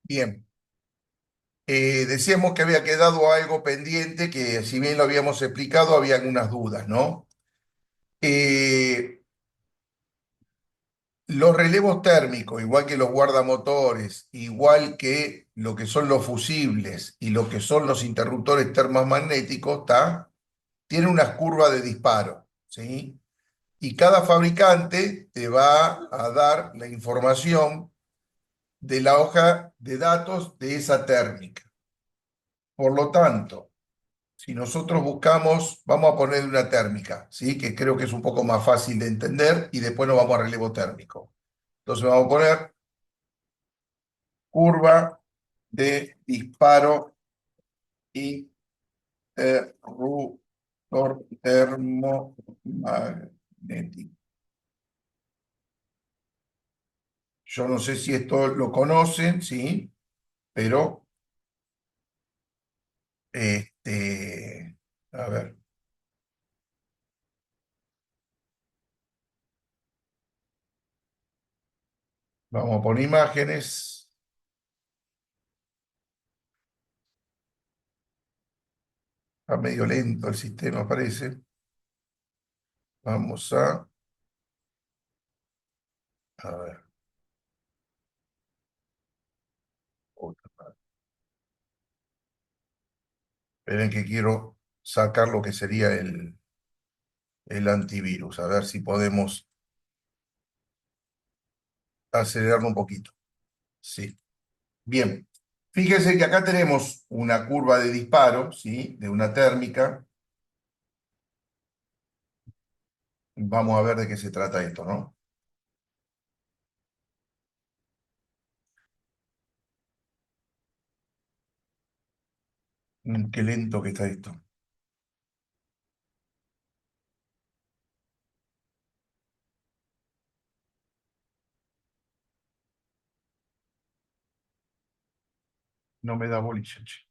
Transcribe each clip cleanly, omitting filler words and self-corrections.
Bien. Decíamos que había quedado algo pendiente, que si bien lo habíamos explicado, había algunas dudas, ¿no? Eh, los relevos térmicos, igual que los guardamotores, igual que lo que son los fusibles y lo que son los interruptores termomagnéticos, ¿tá? Tienen unas curvas de disparo, ¿sí? Y cada fabricante te va a dar la información de la hoja de datos de esa térmica. Por lo tanto, si nosotros buscamos, vamos a poner una térmica, ¿sí? Que creo que es un poco más fácil de entender y después nos vamos a relevo térmico. Entonces vamos a poner curva de disparo interruptor termomagnético. Yo no sé si esto lo conocen, ¿sí? Pero, a ver, vamos a poner imágenes. Está medio lento el sistema, parece. Vamos a ver. Esperen que quiero sacar lo que sería el antivirus, a ver si podemos acelerarlo un poquito. Sí. Bien. Fíjense que acá tenemos una curva de disparo, ¿sí? De una térmica. Vamos a ver de qué se trata esto, ¿no? Qué lento que está esto. No me da bolilla, che.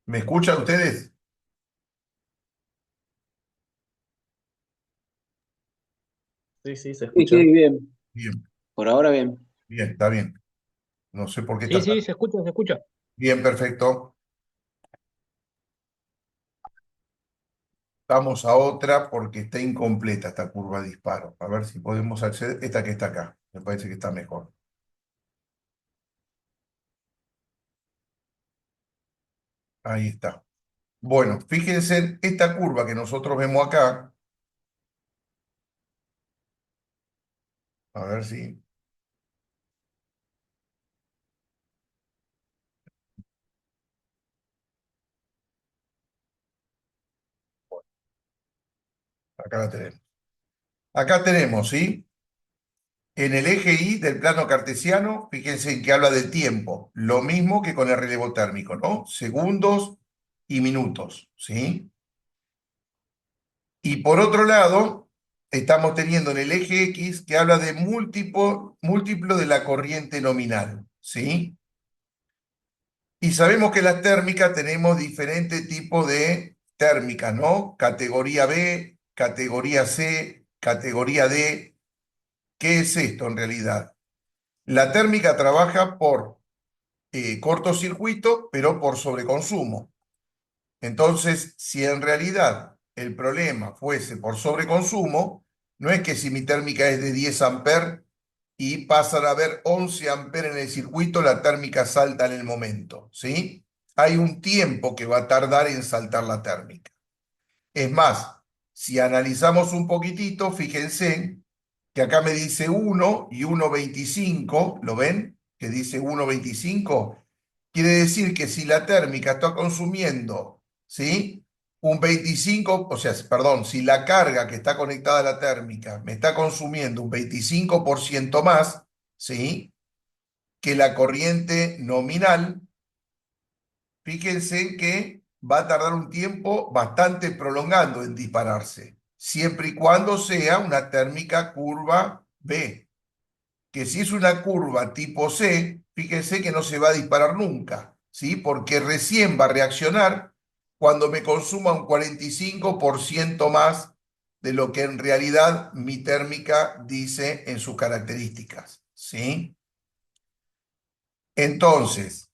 ¿Me escuchan ustedes? Sí, sí, se Sí, sí, escucha. bien. Bien, Por ahora bien. bien, está bien. No sé por qué Sí, está tan... sí, se escucha, se escucha. Bien, perfecto. Vamos a otra porque está incompleta esta curva de disparo. A ver si podemos acceder. Esta que está acá. Me parece que está mejor. Ahí está. Bueno, fíjense en esta curva que nosotros vemos acá. A ver si acá la tenemos. Acá tenemos, ¿sí? En el eje Y del plano cartesiano, fíjense en que habla del tiempo. Lo mismo que con el relevo térmico, ¿no? Segundos y minutos, ¿sí? Y por otro lado, estamos teniendo en el eje X que habla de múltiplo de la corriente nominal, ¿sí? Y sabemos que las térmicas tenemos diferentes tipos de térmicas, ¿no? Categoría B, categoría C, categoría D. ¿Qué es esto en realidad? La térmica trabaja por cortocircuito, pero por sobreconsumo. Entonces, si en realidad el problema fuese por sobreconsumo, no es que si mi térmica es de 10 amperes y pasan a haber 11 amperes en el circuito, la térmica salta en el momento, ¿sí? Hay un tiempo que va a tardar en saltar la térmica. Es más, si analizamos un poquitito, fíjense que acá me dice 1 y 1,25, ¿lo ven? Que dice 1,25. Quiere decir que si la térmica está consumiendo, ¿sí? Un 25, o sea, perdón, si la carga que está conectada a la térmica me está consumiendo un 25% más, ¿sí? Que la corriente nominal, fíjense que va a tardar un tiempo bastante prolongado en dispararse, siempre y cuando sea una térmica curva B, que si es una curva tipo C, fíjense que no se va a disparar nunca, ¿sí? Porque recién va a reaccionar cuando me consuma un 45% más de lo que en realidad mi térmica dice en sus características, ¿sí? Entonces,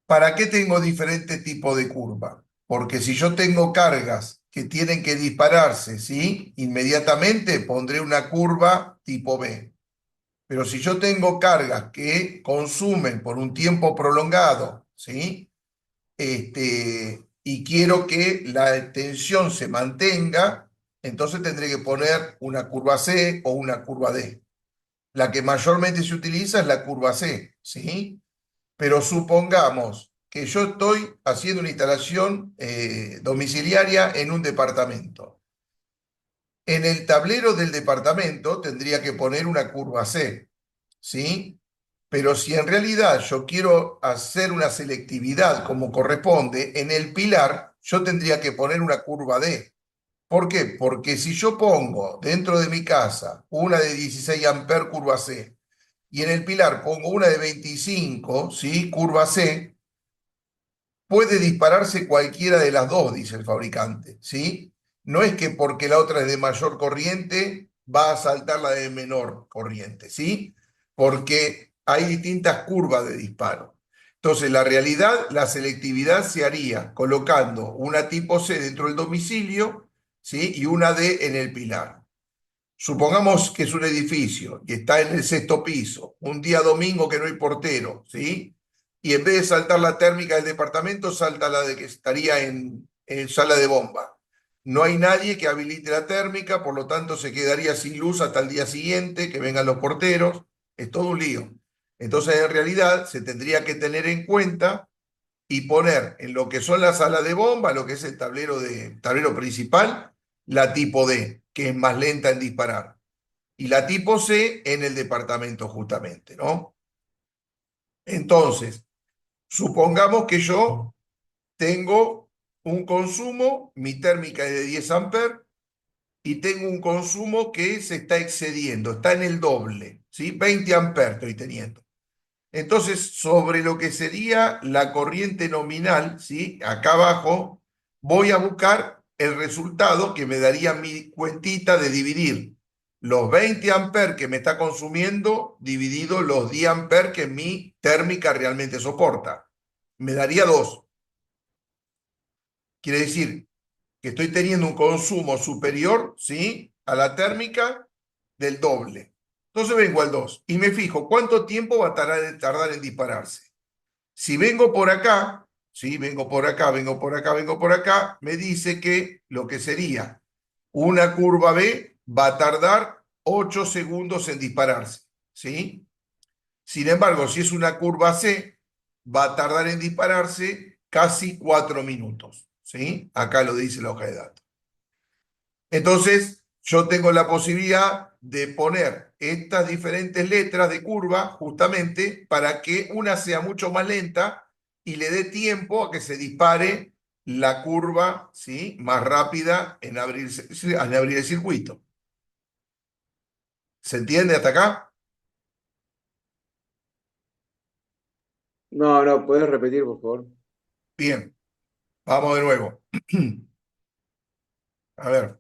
¿Para qué tengo diferentes tipos de curva? Porque si yo tengo cargas que tienen que dispararse, ¿sí? Inmediatamente pondré una curva tipo B. Pero si yo tengo cargas que consumen por un tiempo prolongado, ¿sí? Y quiero que la tensión se mantenga, entonces tendré que poner una curva C o una curva D. La que mayormente se utiliza es la curva C, ¿sí? Pero supongamos que yo estoy haciendo una instalación domiciliaria en un departamento. En el tablero del departamento tendría que poner una curva C, ¿sí? Pero si en realidad yo quiero hacer una selectividad como corresponde, en el pilar yo tendría que poner una curva D. ¿Por qué? Porque si yo pongo dentro de mi casa una de 16 amperes curva C y en el pilar pongo una de 25, ¿sí? Curva C, puede dispararse cualquiera de las dos, dice el fabricante, ¿sí? No es que porque la otra es de mayor corriente va a saltar la de menor corriente, ¿sí? Porque hay distintas curvas de disparo. Entonces, la realidad, la selectividad se haría colocando una tipo C dentro del domicilio, ¿sí? Y una D en el pilar. Supongamos que es un edificio y está en el sexto piso, un día domingo que no hay portero, ¿sí? Y en vez de saltar la térmica del departamento, salta la de que estaría en sala de bomba. No hay nadie que habilite la térmica, por lo tanto se quedaría sin luz hasta el día siguiente, que vengan los porteros. Es todo un lío. Entonces, en realidad, se tendría que tener en cuenta y poner en lo que son las salas de bomba, lo que es el tablero principal, la tipo D, que es más lenta en disparar, y la tipo C en el departamento justamente, ¿no? Entonces, supongamos que yo tengo un consumo, mi térmica es de 10 amperes, y tengo un consumo que se está excediendo, está en el doble, ¿sí? 20 amperes estoy teniendo. Entonces, sobre lo que sería la corriente nominal, ¿sí? Acá abajo, voy a buscar el resultado que me daría mi cuentita de dividir los 20 amperes que me está consumiendo dividido los 10 amperes que mi térmica realmente soporta. Me daría 2. Quiere decir que estoy teniendo un consumo superior, ¿sí? A la térmica del doble. Entonces vengo al 2 y me fijo cuánto tiempo va a tardar en dispararse. Si vengo por acá, ¿sí? Vengo por acá, vengo por acá, vengo por acá, me dice que lo que sería una curva B va a tardar 8 segundos en dispararse, ¿sí? Sin embargo, si es una curva C, va a tardar en dispararse casi 4 minutos, ¿sí? Acá lo dice la hoja de datos. Entonces, yo tengo la posibilidad de poner estas diferentes letras de curva justamente para que una sea mucho más lenta y le dé tiempo a que se dispare la curva, ¿sí? Más rápida en abrir el circuito. ¿Se entiende hasta acá? No, no, ¿puedes repetir, por favor? Bien, vamos de nuevo. A ver,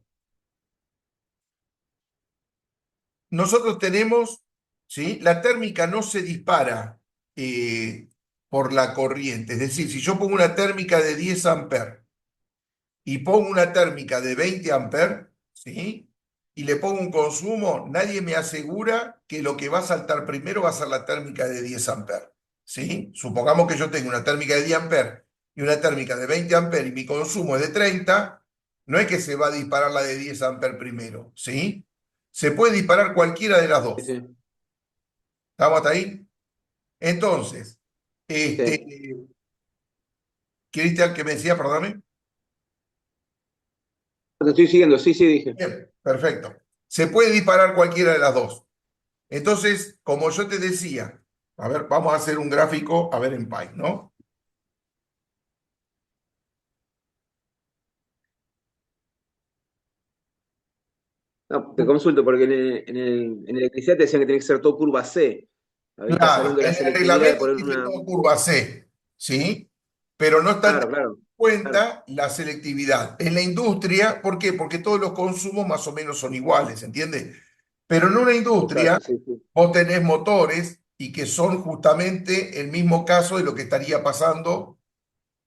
nosotros tenemos, ¿sí? La térmica no se dispara eh, por la corriente. Es decir, si yo pongo una térmica de 10 amperes y pongo una térmica de 20 amperes, ¿sí? Y le pongo un consumo, nadie me asegura que lo que va a saltar primero va a ser la térmica de 10 amperes, ¿sí? Supongamos que yo tengo una térmica de 10 amperes y una térmica de 20 amperes y mi consumo es de 30, no es que se va a disparar la de 10 amperes primero, ¿sí? Se puede disparar cualquiera de las Sí, dos. sí. ¿Estamos hasta ahí? Entonces, Sí. Cristian, que me decía, perdóname. Te estoy siguiendo, sí, sí, dije. Bien, perfecto. Se puede disparar cualquiera de las dos. Entonces, como yo te decía, a ver, vamos a hacer un gráfico, a ver en Pi, ¿no? No, te consulto, porque en electricidad te decían que tenía que ser todo curva C. Ahí estás Claro, hablando de la en el selectividad de reglamento poner dice una. todo curva C, ¿sí? Pero no están Claro, teniendo claro, en claro, cuenta la selectividad. En la industria, ¿por qué? Porque todos los consumos más o menos son iguales, ¿entiendes? Pero en una industria, exacto, sí, sí. vos tenés motores y que son justamente el mismo caso de lo que estaría pasando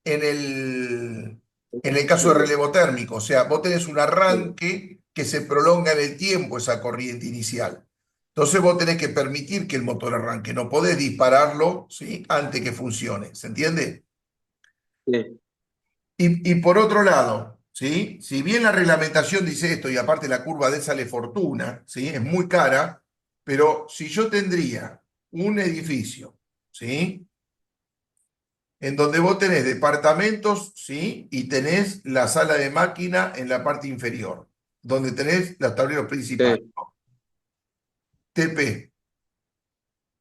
en el caso de relevo térmico. O sea, vos tenés un arranque que se prolonga en el tiempo, esa corriente inicial. Entonces vos tenés que permitir que el motor arranque, no podés dispararlo, ¿sí?, antes que funcione. ¿Se entiende? Sí, Y por otro lado, ¿sí?, si bien la reglamentación dice esto y aparte la curva D sale fortuna, ¿sí?, es muy cara, pero si yo tendría un edificio, ¿sí?, en donde vos tenés departamentos, ¿sí?, y tenés la sala de máquina en la parte inferior, donde tenés los tableros principales, sí, ¿no? TP.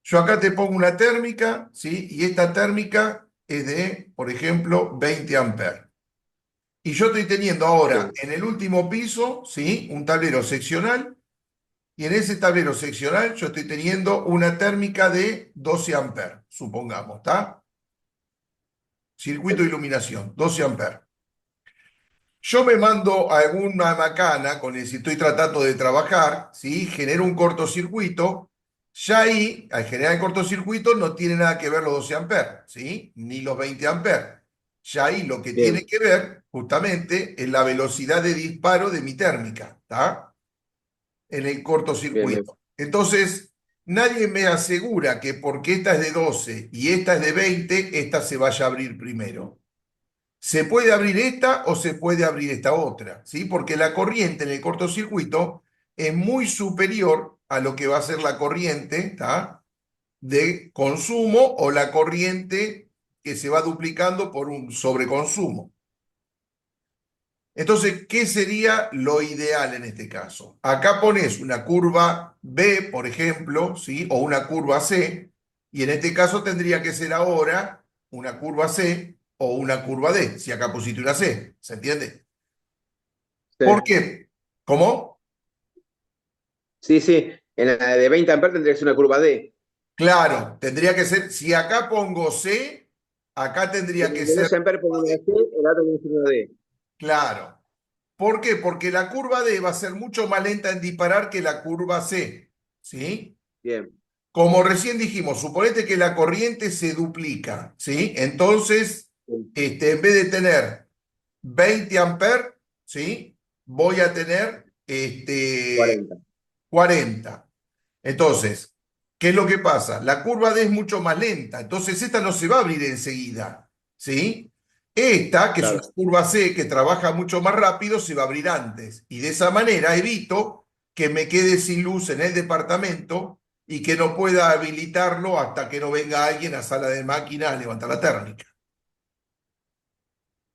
Yo acá te pongo una térmica, ¿sí?, y esta térmica es de, por ejemplo, 20 amperes. Y yo estoy teniendo ahora sí, en el último piso, ¿sí?, un tablero seccional, y en ese tablero seccional yo estoy teniendo una térmica de 12 amperes, supongamos, ¿está? Circuito de iluminación, 12 amperes. Yo me mando a alguna macana con el si estoy tratando de trabajar, ¿sí?, genero un cortocircuito. Ya ahí, al generar el cortocircuito, no tiene nada que ver los 12 amperes, ¿sí?, ni los 20 amperes. Ya ahí lo que tiene bien, que ver, justamente, es la velocidad de disparo de mi térmica, ¿está?, en el bien, bien. cortocircuito. Entonces, nadie me asegura que porque esta es de 12 y esta es de 20, esta se vaya a abrir primero. Se puede abrir esta o se puede abrir esta otra, ¿sí? Porque la corriente en el cortocircuito es muy superior a lo que va a ser la corriente, ¿está?, de consumo o la corriente que se va duplicando por un sobreconsumo. Entonces, ¿qué sería lo ideal en este caso? Acá pones una curva B, por ejemplo, ¿sí?, o una curva C, y en este caso tendría que ser ahora una curva C o una curva D, si acá pusiste una C, ¿se entiende? ¿Por Sí, qué? ¿Cómo? sí, sí. En la de 20 amperes tendría que ser una curva D. Claro, tendría que ser, si acá pongo C, acá Y tendría en que el de ser 12 amperes pongo curva una D. C, el otro tiene que ser una D. Claro. ¿Por qué? Porque la curva D va a ser mucho más lenta en disparar que la curva C, ¿sí? Bien, Como recién dijimos, suponete que la corriente se duplica, ¿sí? Entonces, sí, en vez de tener 20 amperes, ¿sí?, voy a tener 40. 40. Entonces, ¿qué es lo que pasa? La curva D es mucho más lenta, entonces esta no se va a abrir enseguida, ¿sí? Esta, que es una Claro, curva C que trabaja mucho más rápido, se va a abrir antes. Y de esa manera evito que me quede sin luz en el departamento y que no pueda habilitarlo hasta que no venga alguien a sala de máquina a levantar la térmica.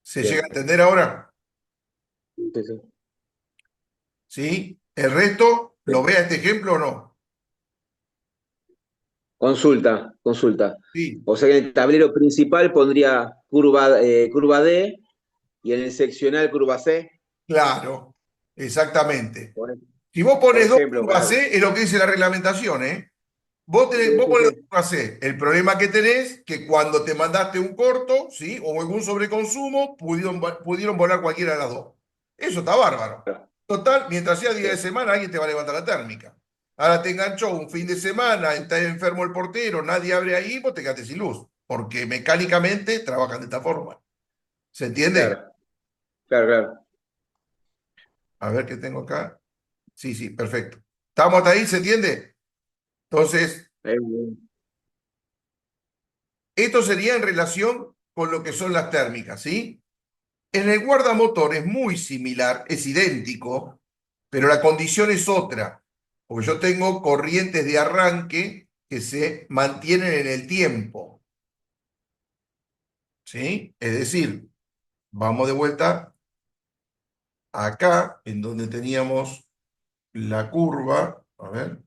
¿Se llega a bien. entender ahora? Sí, sí, ¿Sí? ¿El resto lo sí. ve a este ejemplo o no? Consulta, consulta. Sí, O sea que en el tablero principal pondría curva D y en el seccional curva C. claro, exactamente. Por, Si vos por pones dos ejemplo, curvas claro. C, es lo que dice la reglamentación, ¿eh? Sí, Vos sí, pones dos sí. curvas C. El problema que tenés que cuando te mandaste un corto, ¿sí?, o algún sobreconsumo, pudieron volar cualquiera de las dos. Eso está bárbaro. Claro, Total, mientras sea día de sí, semana, alguien te va a levantar la térmica. Ahora te enganchó un fin de semana, está enfermo el portero, nadie abre ahí, vos te quedaste sin luz. Porque mecánicamente trabajan de esta forma. ¿Se entiende? claro, claro, claro. A ver qué tengo acá. Sí, sí, perfecto. ¿Estamos hasta ahí? ¿Se entiende? Entonces, Bien. esto sería en relación con lo que son las térmicas, ¿sí? En el guardamotor es muy similar, es idéntico, pero la condición es otra, porque yo tengo corrientes de arranque que se mantienen en el tiempo, ¿sí? Es decir, vamos de vuelta acá, en donde teníamos la curva, a ver,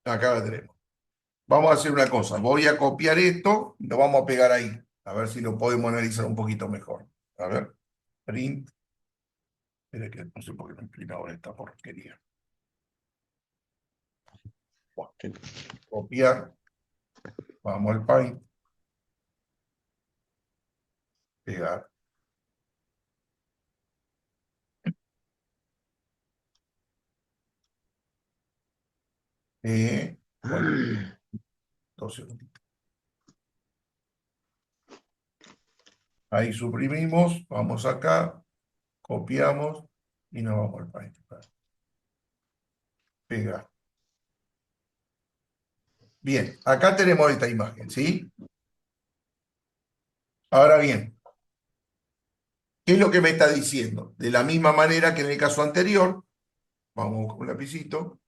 acá la tenemos. Vamos a hacer una cosa, voy a copiar esto, lo vamos a pegar ahí, a ver si lo podemos analizar un poquito mejor. A ver, print, espera que no sé por qué me inclina ahora esta porquería. Bueno, copiar, vamos al Paint, pegar. Bueno, 2 segunditos. Ahí suprimimos, vamos acá, copiamos y nos vamos al país. Pegar. Bien, acá tenemos esta imagen, ¿sí? Ahora bien, ¿qué es lo que me está diciendo? De la misma manera que en el caso anterior, vamos con un lapicito,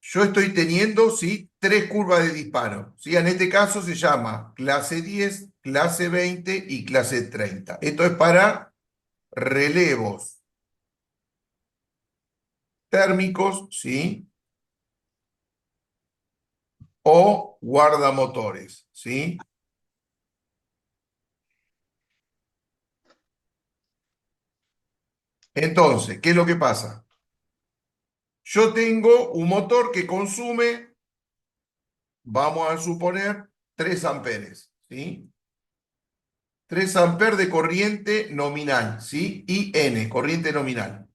yo estoy teniendo, ¿sí? 3 curvas de disparo, ¿sí? En este caso se llama clase 10, clase 20 y clase 30. Esto es para relevos térmicos, ¿sí? O guardamotores, ¿sí? Entonces, ¿qué es lo que pasa? Yo tengo un motor que consume, vamos a suponer, 3 amperes, ¿sí? 3 amperes de corriente nominal, ¿sí? IN, corriente nominal.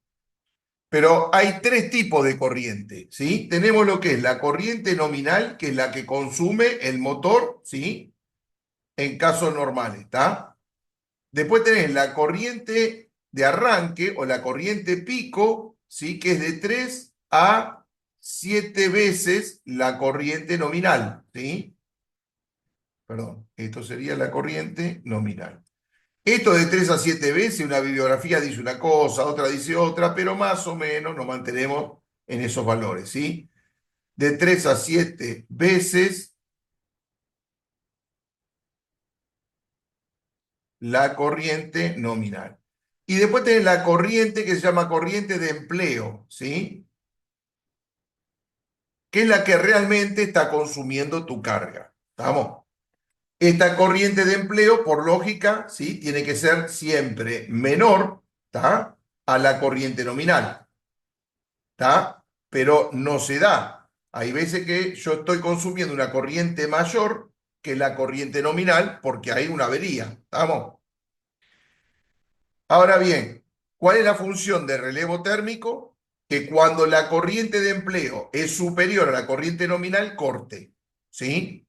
Pero hay 3 tipos de corriente, ¿sí? Tenemos lo que es la corriente nominal, que es la que consume el motor, ¿sí? En casos normales, ¿está? Después tenés la corriente de arranque o la corriente pico, ¿sí? Que es de 3 a 7 veces la corriente nominal, ¿sí? Perdón, esto sería la corriente nominal. Esto de 3 a 7 veces, una bibliografía dice una cosa, otra dice otra, pero más o menos nos mantenemos en esos valores, ¿sí? De 3 a 7 veces la corriente nominal. Y después tenés la corriente que se llama corriente de empleo, ¿sí? Que es la que realmente está consumiendo tu carga. ¿Estamos? Esta corriente de empleo, por lógica, ¿sí? Tiene que ser siempre menor, ¿está? A la corriente nominal, ¿está? Pero no se da. Hay veces que yo estoy consumiendo una corriente mayor que la corriente nominal porque hay una avería, ¿estamos? Ahora bien, ¿cuál es la función de relevo térmico? Que cuando la corriente de empleo es superior a la corriente nominal, corte, ¿sí?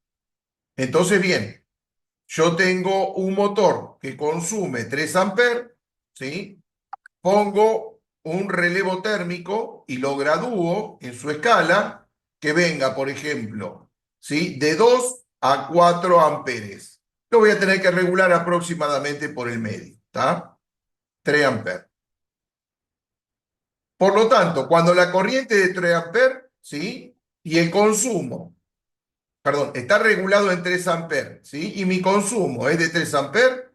Entonces, bien, yo tengo un motor que consume 3 amperes, ¿sí? Pongo un relevo térmico y lo gradúo en su escala que venga, por ejemplo, ¿sí? De 2 a 4 amperes. Lo voy a tener que regular aproximadamente por el medio, ¿está? 3 amperes. Por lo tanto, cuando la corriente de 3 amperes, ¿sí? Y el consumo, perdón, está regulado en 3 amperes, ¿sí? Y mi consumo es de 3 amperes,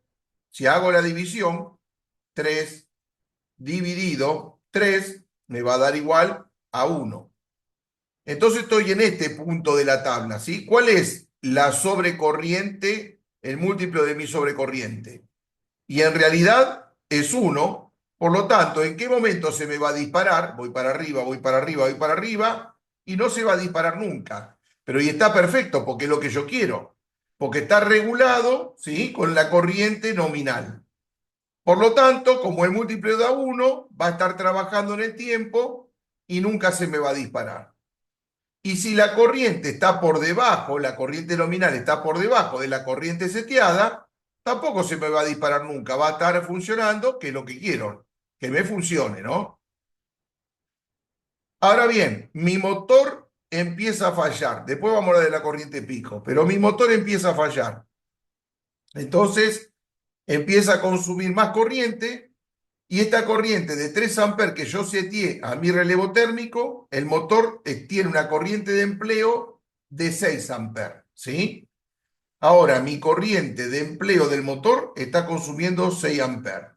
si hago la división, 3 dividido 3 me va a dar igual a 1. Entonces estoy en este punto de la tabla, ¿sí? ¿Cuál es la sobrecorriente, el múltiplo de mi sobrecorriente? Y en realidad es 1. Por lo tanto, ¿en qué momento se me va a disparar? Voy para arriba, voy para arriba, voy para arriba, y no se va a disparar nunca. Pero y está perfecto, porque es lo que yo quiero. Porque está regulado, ¿sí? Con la corriente nominal. Por lo tanto, como el múltiplo da 1, va a estar trabajando en el tiempo y nunca se me va a disparar. Y si la corriente está por debajo, la corriente nominal está por debajo de la corriente seteada, tampoco se me va a disparar nunca. Va a estar funcionando, que es lo que quiero, que me funcione, ¿no? Ahora bien, mi motor empieza a fallar. Después vamos a hablar de la corriente pico, pero mi motor empieza a fallar. Entonces, empieza a consumir más corriente. Y esta corriente de 3 amperes que yo seteé a mi relevo térmico, el motor tiene una corriente de empleo de 6 amperes, ¿sí? Ahora, mi corriente de empleo del motor está consumiendo 6 amperes.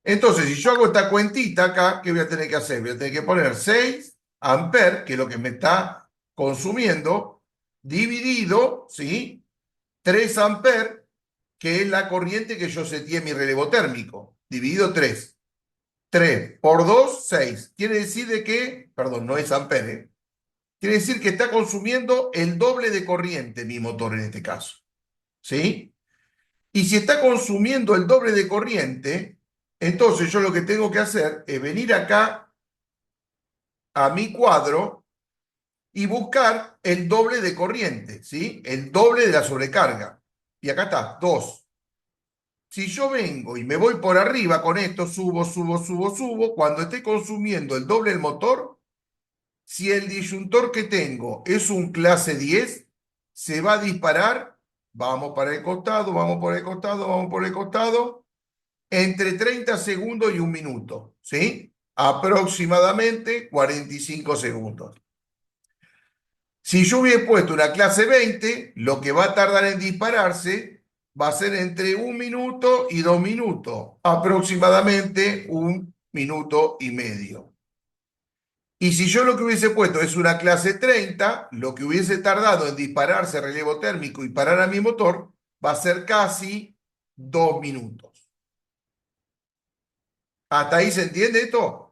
Entonces, si yo hago esta cuentita acá, ¿qué voy a tener que hacer? Voy a tener que poner 6 amperes, que es lo que me está consumiendo, dividido, ¿sí? 3 amperes, que es la corriente que yo seteé en mi relevo térmico, dividido 3. 3 por 2, 6. Quiere decir de que, perdón, no es amperes, quiere decir que está consumiendo el doble de corriente mi motor en este caso. ¿Sí? Y si está consumiendo el doble de corriente, entonces yo lo que tengo que hacer es venir acá a mi cuadro y buscar el doble de corriente, ¿sí? El doble de la sobrecarga. Y acá está, 2. Si yo vengo y me voy por arriba con esto, subo, subo, subo, subo, cuando esté consumiendo el doble del motor, si el disyuntor que tengo es un clase 10, se va a disparar, vamos para el costado, vamos por el costado, vamos por el costado, entre 30 segundos y 1 minuto, ¿sí? Aproximadamente 45 segundos. Si yo hubiera puesto una clase 20, lo que va a tardar en dispararse va a ser entre 1 minuto y 2 minutos, aproximadamente 1 minuto y medio. Y si yo lo que hubiese puesto es una clase 30, lo que hubiese tardado en dispararse relevo térmico y parar a mi motor va a ser casi 2 minutos. ¿Hasta ahí se entiende esto?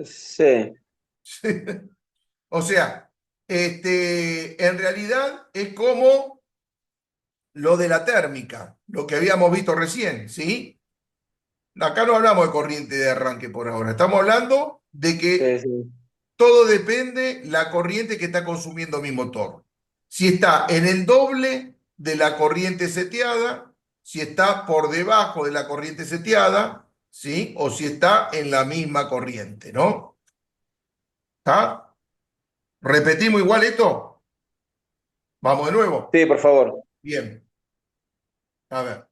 Sí, O sea, en realidad es como lo de la térmica, lo que habíamos visto recién, ¿sí? Acá no hablamos de corriente de arranque por ahora, estamos hablando de que sí, sí. todo depende la corriente que está consumiendo mi motor. Si está en el doble de la corriente seteada, si está por debajo de la corriente seteada, ¿sí? O si está en la misma corriente, ¿no? ¿Está? ¿Repetimos igual esto? Vamos de nuevo. Sí, por favor. Bien. A ver.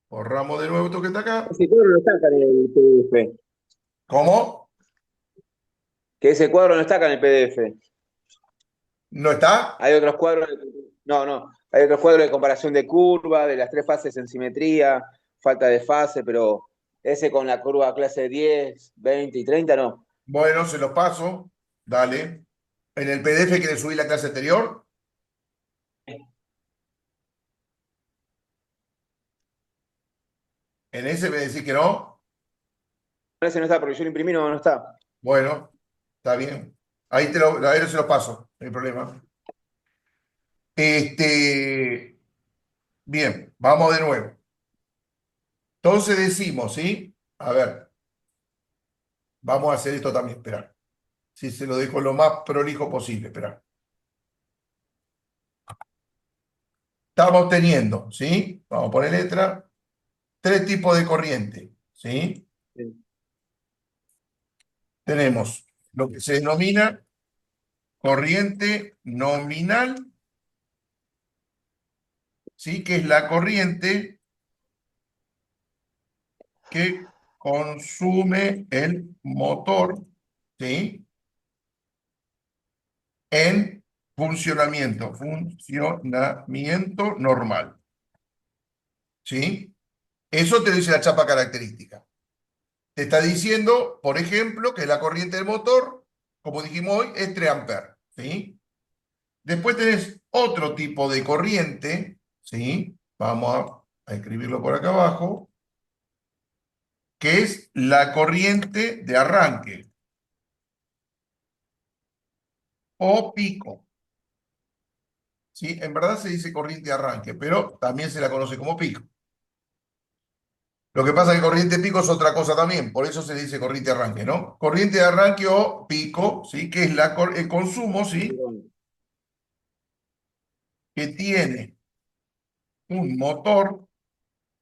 Borramos de nuevo esto que está acá. Ese cuadro no está acá en el PDF. ¿Cómo? Que ese cuadro no está acá en el PDF. ¿No está? Hay otros cuadros, no, no, hay otros cuadros de comparación de curva, de las tres fases en simetría, falta de fase, pero ese con la curva clase 10, 20 y 30 no. Bueno, se los paso. Dale. En el PDF que le subí la clase anterior. En ese me decís que no. Ese no está, porque yo lo imprimí, no, no está. Bueno, está bien. Ahí se los paso. No hay problema. Bien, vamos de nuevo. Entonces decimos, ¿sí? A ver, vamos a hacer esto también. Espera. Si se lo dejo lo más prolijo posible. Espera. Estamos teniendo, ¿sí? Vamos a poner letra. 3 tipos de corriente, ¿sí? Sí. Tenemos lo que se denomina corriente nominal, ¿sí? Que es la corriente que consume el motor, ¿sí? En funcionamiento normal, ¿sí? Eso te dice la chapa característica. Te está diciendo, por ejemplo, que la corriente del motor, como dijimos hoy, es 3 amperes, ¿sí? Después tenés otro tipo de corriente, ¿sí? Vamos a escribirlo por acá abajo, que es la corriente de arranque o pico, ¿sí? En verdad se dice corriente de arranque, pero también se la conoce como pico. Lo que pasa es que corriente pico es otra cosa también, por eso se dice corriente de arranque, ¿no? Corriente de arranque o pico, ¿sí? Que es el consumo, ¿sí? Que tiene un motor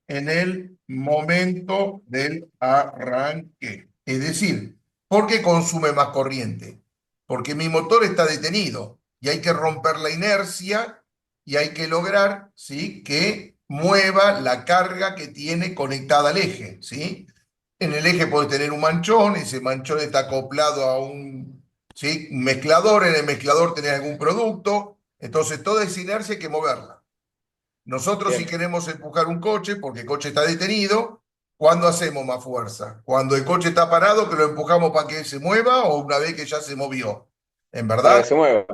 en el momento del arranque. Es decir, ¿por qué consume más corriente? Porque mi motor está detenido y hay que romper la inercia y hay que lograr, ¿sí? Que mueva la carga que tiene conectada al eje, ¿sí? En el eje puede tener un manchón, ese manchón está acoplado a ¿sí? Un mezclador, en el mezclador tenés algún producto, entonces toda esa inercia hay que moverla. Nosotros si Bien. queremos empujar un coche, porque el coche está detenido, ¿cuándo hacemos más fuerza? ¿Cuando el coche está parado, que lo empujamos para que se mueva o una vez que ya se movió? ¿En Para que verdad? se mueva.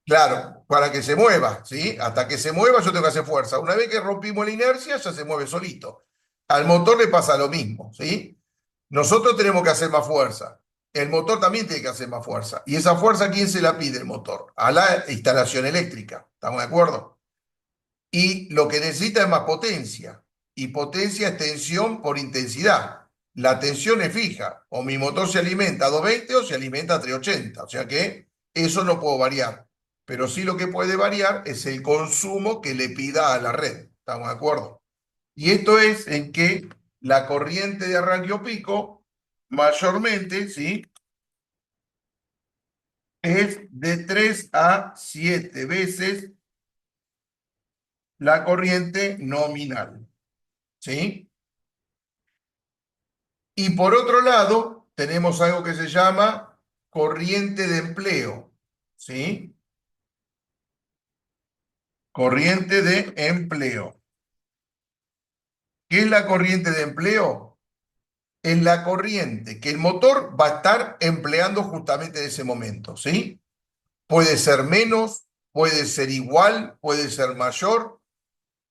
Claro, para que se mueva, ¿sí? Hasta que se mueva yo tengo que hacer fuerza. Una vez que rompimos la inercia, ya se mueve solito. Al motor le pasa lo mismo, ¿sí? Nosotros tenemos que hacer más fuerza. El motor también tiene que hacer más fuerza. ¿Y esa fuerza quién se la pide el motor? A la instalación eléctrica. ¿Estamos de acuerdo? Y lo que necesita es más potencia. Y potencia es tensión por intensidad. la tensión es fija. O mi motor se alimenta a 220 o se alimenta a 380. O sea que eso no puedo variar. Pero sí lo que puede variar es el consumo que le pida a la red. ¿Estamos de acuerdo? Y esto es en que la corriente de arranque o pico, mayormente, ¿sí?, es de 3 a 7 veces la corriente nominal. ¿Sí? Y por otro lado, tenemos algo que se llama corriente de empleo. ¿Sí? Corriente de empleo. ¿Qué es la corriente de empleo? Es la corriente que el motor va a estar empleando justamente en ese momento. ¿Sí? Puede ser menos, puede ser igual, puede ser mayor.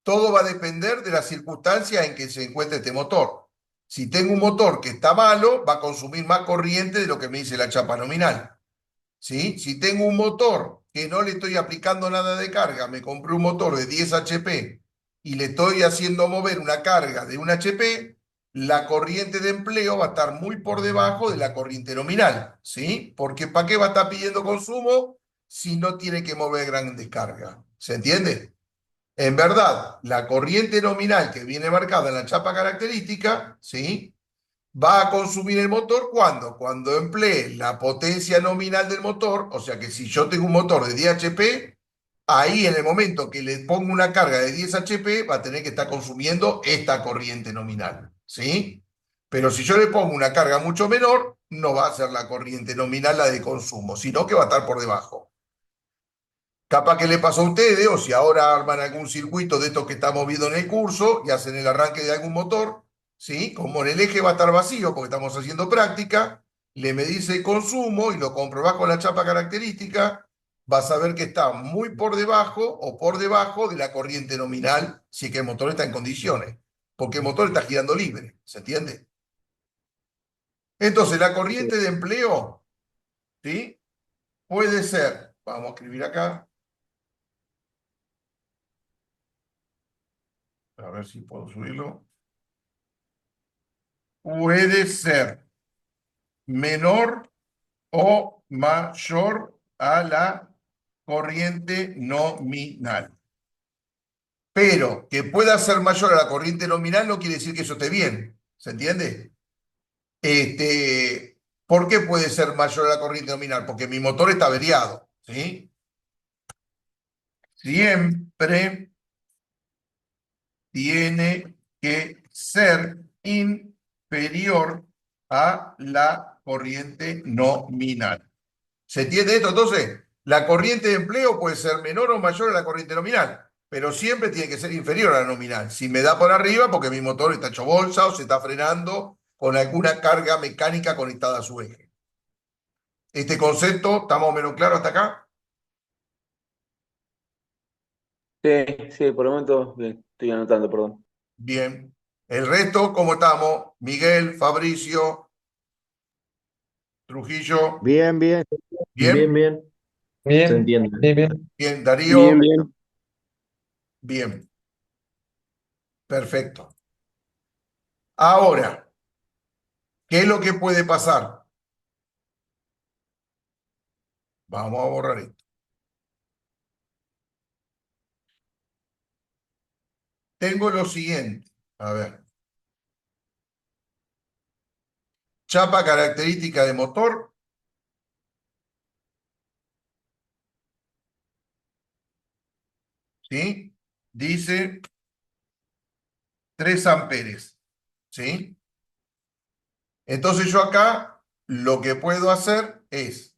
Todo va a depender de las circunstancias en que se encuentre este motor. Si tengo un motor que está malo, va a consumir más corriente de lo que me dice la chapa nominal. ¿Sí? Si tengo un motor que no le estoy aplicando nada de carga, me compré un motor de 10 HP y le estoy haciendo mover una carga de 1 HP, la corriente de empleo va a estar muy por debajo de la corriente nominal. ¿Sí? Porque ¿para qué va a estar pidiendo consumo si no tiene que mover grandes cargas? ¿Se entiende? En verdad, la corriente nominal que viene marcada en la chapa característica, ¿sí?, va a consumir el motor cuando emplee la potencia nominal del motor. O sea que si yo tengo un motor de 10 HP, ahí en el momento que le pongo una carga de 10 HP, va a tener que estar consumiendo esta corriente nominal, ¿sí? Pero si yo le pongo una carga mucho menor, no va a ser la corriente nominal la de consumo, sino que va a estar por debajo. Capaz que le pasó a ustedes, o si ahora arman algún circuito de estos que estamos viendo en el curso y hacen el arranque de algún motor, ¿sí? Como en el eje va a estar vacío porque estamos haciendo práctica, le medís el consumo y lo comprobás con la chapa característica, vas a ver que está muy por debajo o por debajo de la corriente nominal si es que el motor está en condiciones, porque el motor está girando libre, ¿se entiende? Entonces, la Sí. corriente de empleo, ¿sí?, puede ser, vamos a escribir acá, a ver si puedo subirlo. Puede ser menor o mayor a la corriente nominal. Pero que pueda ser mayor a la corriente nominal no quiere decir que eso esté bien. ¿Se entiende? ¿Por qué puede ser mayor a la corriente nominal? Porque mi motor está averiado. ¿Sí? Siempre tiene que ser inferior a la corriente nominal. ¿Se entiende esto? Entonces, la corriente de empleo puede ser menor o mayor a la corriente nominal, pero siempre tiene que ser inferior a la nominal. Si me da por arriba, porque mi motor está hecho bolsa o se está frenando con alguna carga mecánica conectada a su eje. Este concepto, ¿está más o menos claro hasta acá? Sí, sí, por el momento bien, estoy anotando, perdón. Bien. El resto, ¿cómo estamos? Miguel, Fabricio, Trujillo, Bien, bien. Bien, ¿bien? bien. Se Bien, entiende. bien, bien. Bien, Darío, Bien, bien. bien. Perfecto. Ahora, ¿qué es lo que puede pasar? Vamos a borrar esto. Tengo lo siguiente. A ver. Chapa característica de motor. ¿Sí? Dice 3 amperes. ¿Sí? Entonces yo acá lo que puedo hacer es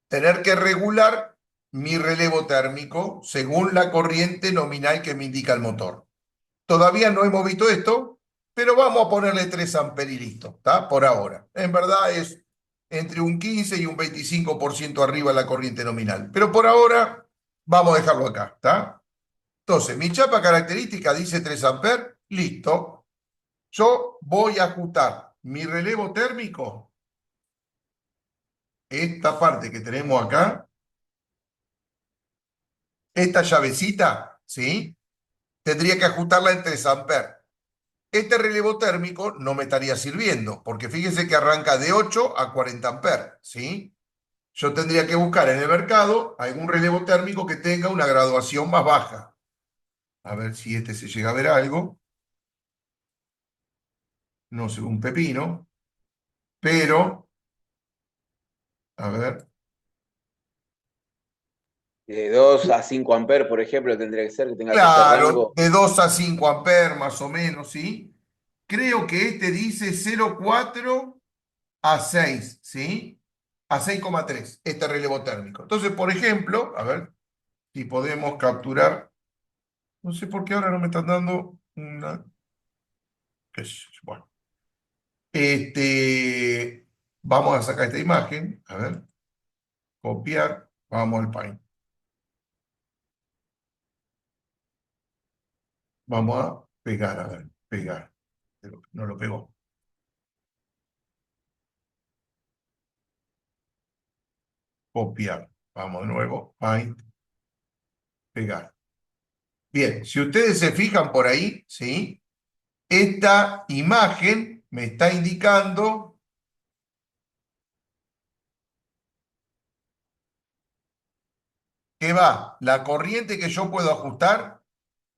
tener que regular mi relevo térmico según la corriente nominal que me indica el motor. Todavía no hemos visto esto, pero vamos a ponerle 3 amperes y listo, ¿está? Por ahora. En verdad es entre un 15 y un 25% arriba la corriente nominal. Pero por ahora vamos a dejarlo acá, ¿está? Entonces, mi chapa característica dice 3 amperes, listo. Yo voy a ajustar mi relevo térmico, esta parte que tenemos acá, esta llavecita, ¿sí? Tendría que ajustarla en 3 amperes. este relevo térmico no me estaría sirviendo, porque fíjese que arranca de 8 a 40 amperes, ¿sí? Yo tendría que buscar en el mercado algún relevo térmico que tenga una graduación más baja. A ver si este se llega a ver algo. No sé, un pepino. Pero, a ver, De 2 a 5 amperes, por ejemplo, tendría que ser que tenga ese claro, rango. de 2 a 5 amperes más o menos, ¿sí? Creo que este dice 0,4 a 6, ¿sí? A 6,3 este relevo térmico. Entonces, por ejemplo, a ver si podemos capturar. No sé por qué ahora no me están dando una. Bueno, vamos a sacar esta imagen. A ver, copiar. Vamos al Paint. Vamos a pegar, a ver, pegar. Pero no lo pegó. Copiar. Vamos de nuevo. Paint. Pegar. Bien, si ustedes se fijan por ahí, ¿sí? Esta imagen me está indicando que va la corriente que yo puedo ajustar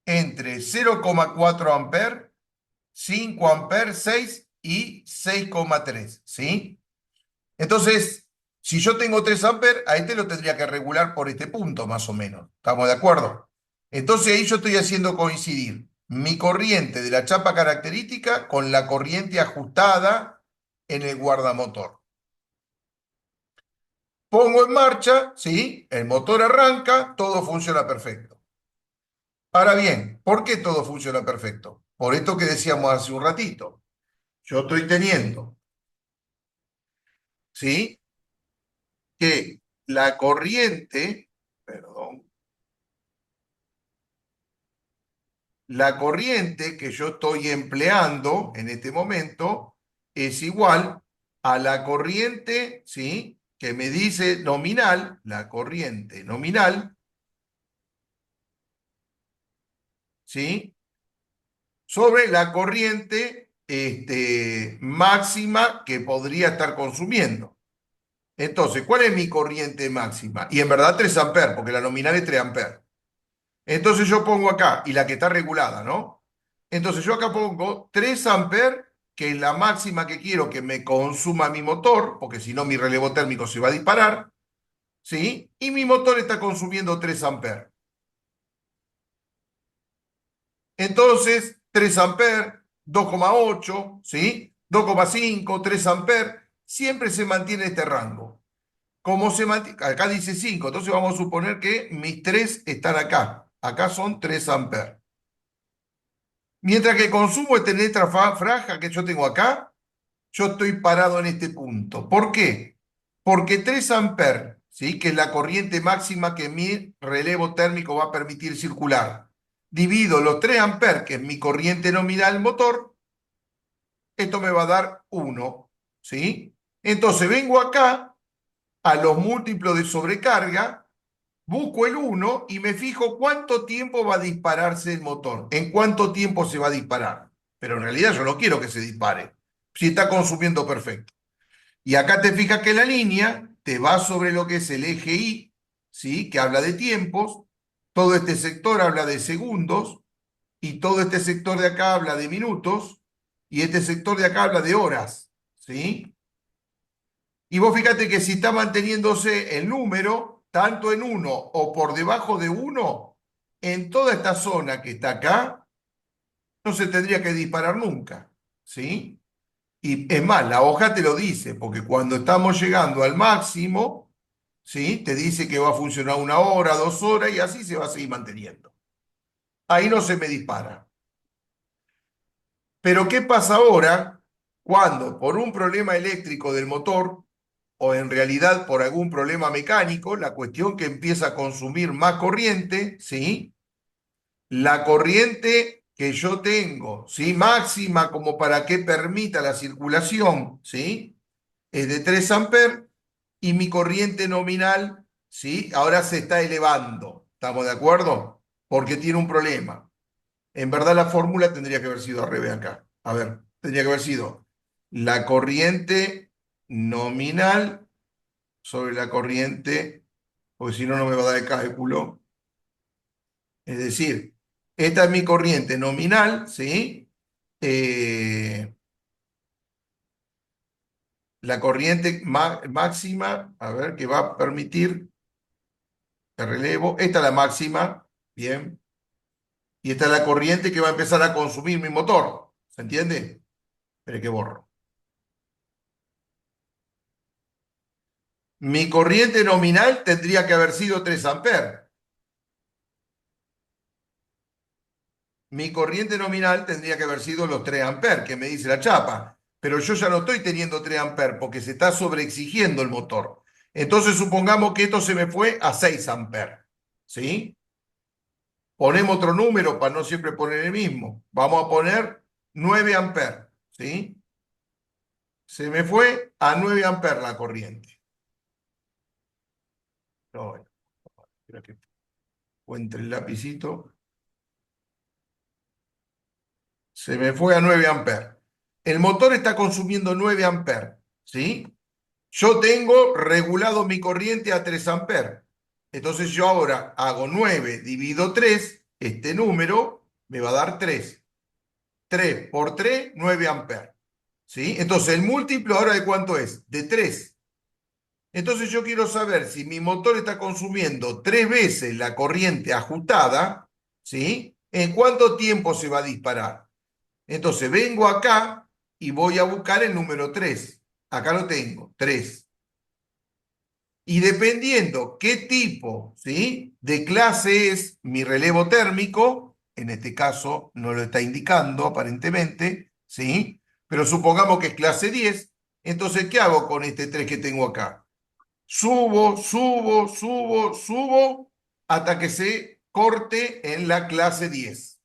entre 0,4 amperes, 5 amperes, 6 y 6,3, ¿sí? Entonces, si yo tengo 3 amperes, a este lo tendría que regular por este punto, más o menos. ¿Estamos de acuerdo? Entonces ahí yo estoy haciendo coincidir mi corriente de la chapa característica con la corriente ajustada en el guardamotor. Pongo en marcha, ¿sí? El motor arranca, todo funciona perfecto. Ahora bien, ¿por qué todo funciona perfecto? Por esto que decíamos hace un ratito. Yo estoy teniendo, ¿sí? Que la corriente, perdón, la corriente que yo estoy empleando en este momento es igual a la corriente, ¿sí? Que me dice nominal, la corriente nominal, ¿sí? Sobre la corriente máxima que podría estar consumiendo. Entonces, ¿cuál es mi corriente máxima? Y en verdad 3 amperes, porque la nominal es 3 amperes. Entonces yo pongo acá, y la que está regulada, ¿no? Entonces yo acá pongo 3 amperes, que es la máxima que quiero que me consuma mi motor, porque si no mi relevo térmico se va a disparar, ¿sí? Y mi motor está consumiendo 3 amperes. Entonces, 3 amperes, 2,8, ¿sí? 2,5, 3 amperes, siempre se mantiene este rango. Como se mantiene, acá dice 5, entonces vamos a suponer que mis 3 están acá. Acá son 3 amperes. Mientras que el consumo de esta franja que yo tengo acá, yo estoy parado en este punto. ¿Por qué? Porque 3 amperes, ¿sí? Que es la corriente máxima que mi relevo térmico va a permitir circular, divido los 3 amperes, que es mi corriente nominal motor, esto me va a dar 1, ¿sí? Entonces vengo acá a los múltiplos de sobrecarga, busco el 1 y me fijo cuánto tiempo va a dispararse el motor, en cuánto tiempo se va a disparar. Pero en realidad yo no quiero que se dispare, si está consumiendo perfecto. Y acá te fijas que la línea te va sobre lo que es el eje Y, ¿sí? Que habla de tiempos, todo este sector habla de segundos, y todo este sector de acá habla de minutos, y este sector de acá habla de horas, ¿sí? Y vos fíjate que si está manteniéndose el número, tanto en 1 o por debajo de 1, en toda esta zona que está acá, no se tendría que disparar nunca, ¿sí? Y es más, la hoja te lo dice, porque cuando estamos llegando al máximo, ¿sí? Te dice que va a funcionar 1 hora, 2 horas, y así se va a seguir manteniendo. Ahí no se me dispara. Pero ¿qué pasa ahora cuando por un problema eléctrico del motor o en realidad por algún problema mecánico, la cuestión que empieza a consumir más corriente, ¿sí? La corriente que yo tengo, ¿sí? Máxima como para que permita la circulación, ¿sí? Es de 3 amperes y mi corriente nominal, ¿sí? Ahora se está elevando, ¿estamos de acuerdo? Porque tiene un problema. En verdad la fórmula tendría que haber sido al revés acá. A ver, tendría que haber sido la corriente nominal sobre la corriente, porque si no, no me va a dar el cálculo. Es decir, esta es mi corriente nominal, ¿sí? La corriente máxima, a ver, que va a permitir el relevo. Esta es la máxima, bien. Y esta es la corriente que va a empezar a consumir mi motor. ¿Se entiende? Espere que borro. Mi corriente nominal tendría que haber sido 3 amperes. Mi corriente nominal tendría que haber sido los 3 amperes, que me dice la chapa. Pero yo ya no estoy teniendo 3 amperes porque se está sobreexigiendo el motor. Entonces supongamos que esto se me fue a 6 amperes. ¿Sí? Ponemos otro número para no siempre poner el mismo. Vamos a poner 9 amperes. ¿Sí? Se me fue a 9 amperes la corriente. No, bueno, espera que encuentre el lapicito. Se me fue a 9 amperes. El motor está consumiendo 9 amperes. ¿Sí? Yo tengo regulado mi corriente a 3 amperes. Entonces yo ahora hago 9 dividido 3, este número me va a dar 3. 3 por 3, 9 amperes. ¿Sí? Entonces el múltiplo ahora de cuánto es? De 3. Entonces yo quiero saber si mi motor está consumiendo 3 veces la corriente ajustada, ¿sí? ¿En cuánto tiempo se va a disparar? Entonces vengo acá y voy a buscar el número 3. Acá lo tengo, 3. Y dependiendo qué tipo, ¿sí?, de clase es mi relevo térmico, en este caso no lo está indicando aparentemente, ¿sí? Pero supongamos que es clase 10, entonces ¿qué hago con este 3 que tengo acá? Subo, subo, subo, subo, hasta que se corte en la clase 10.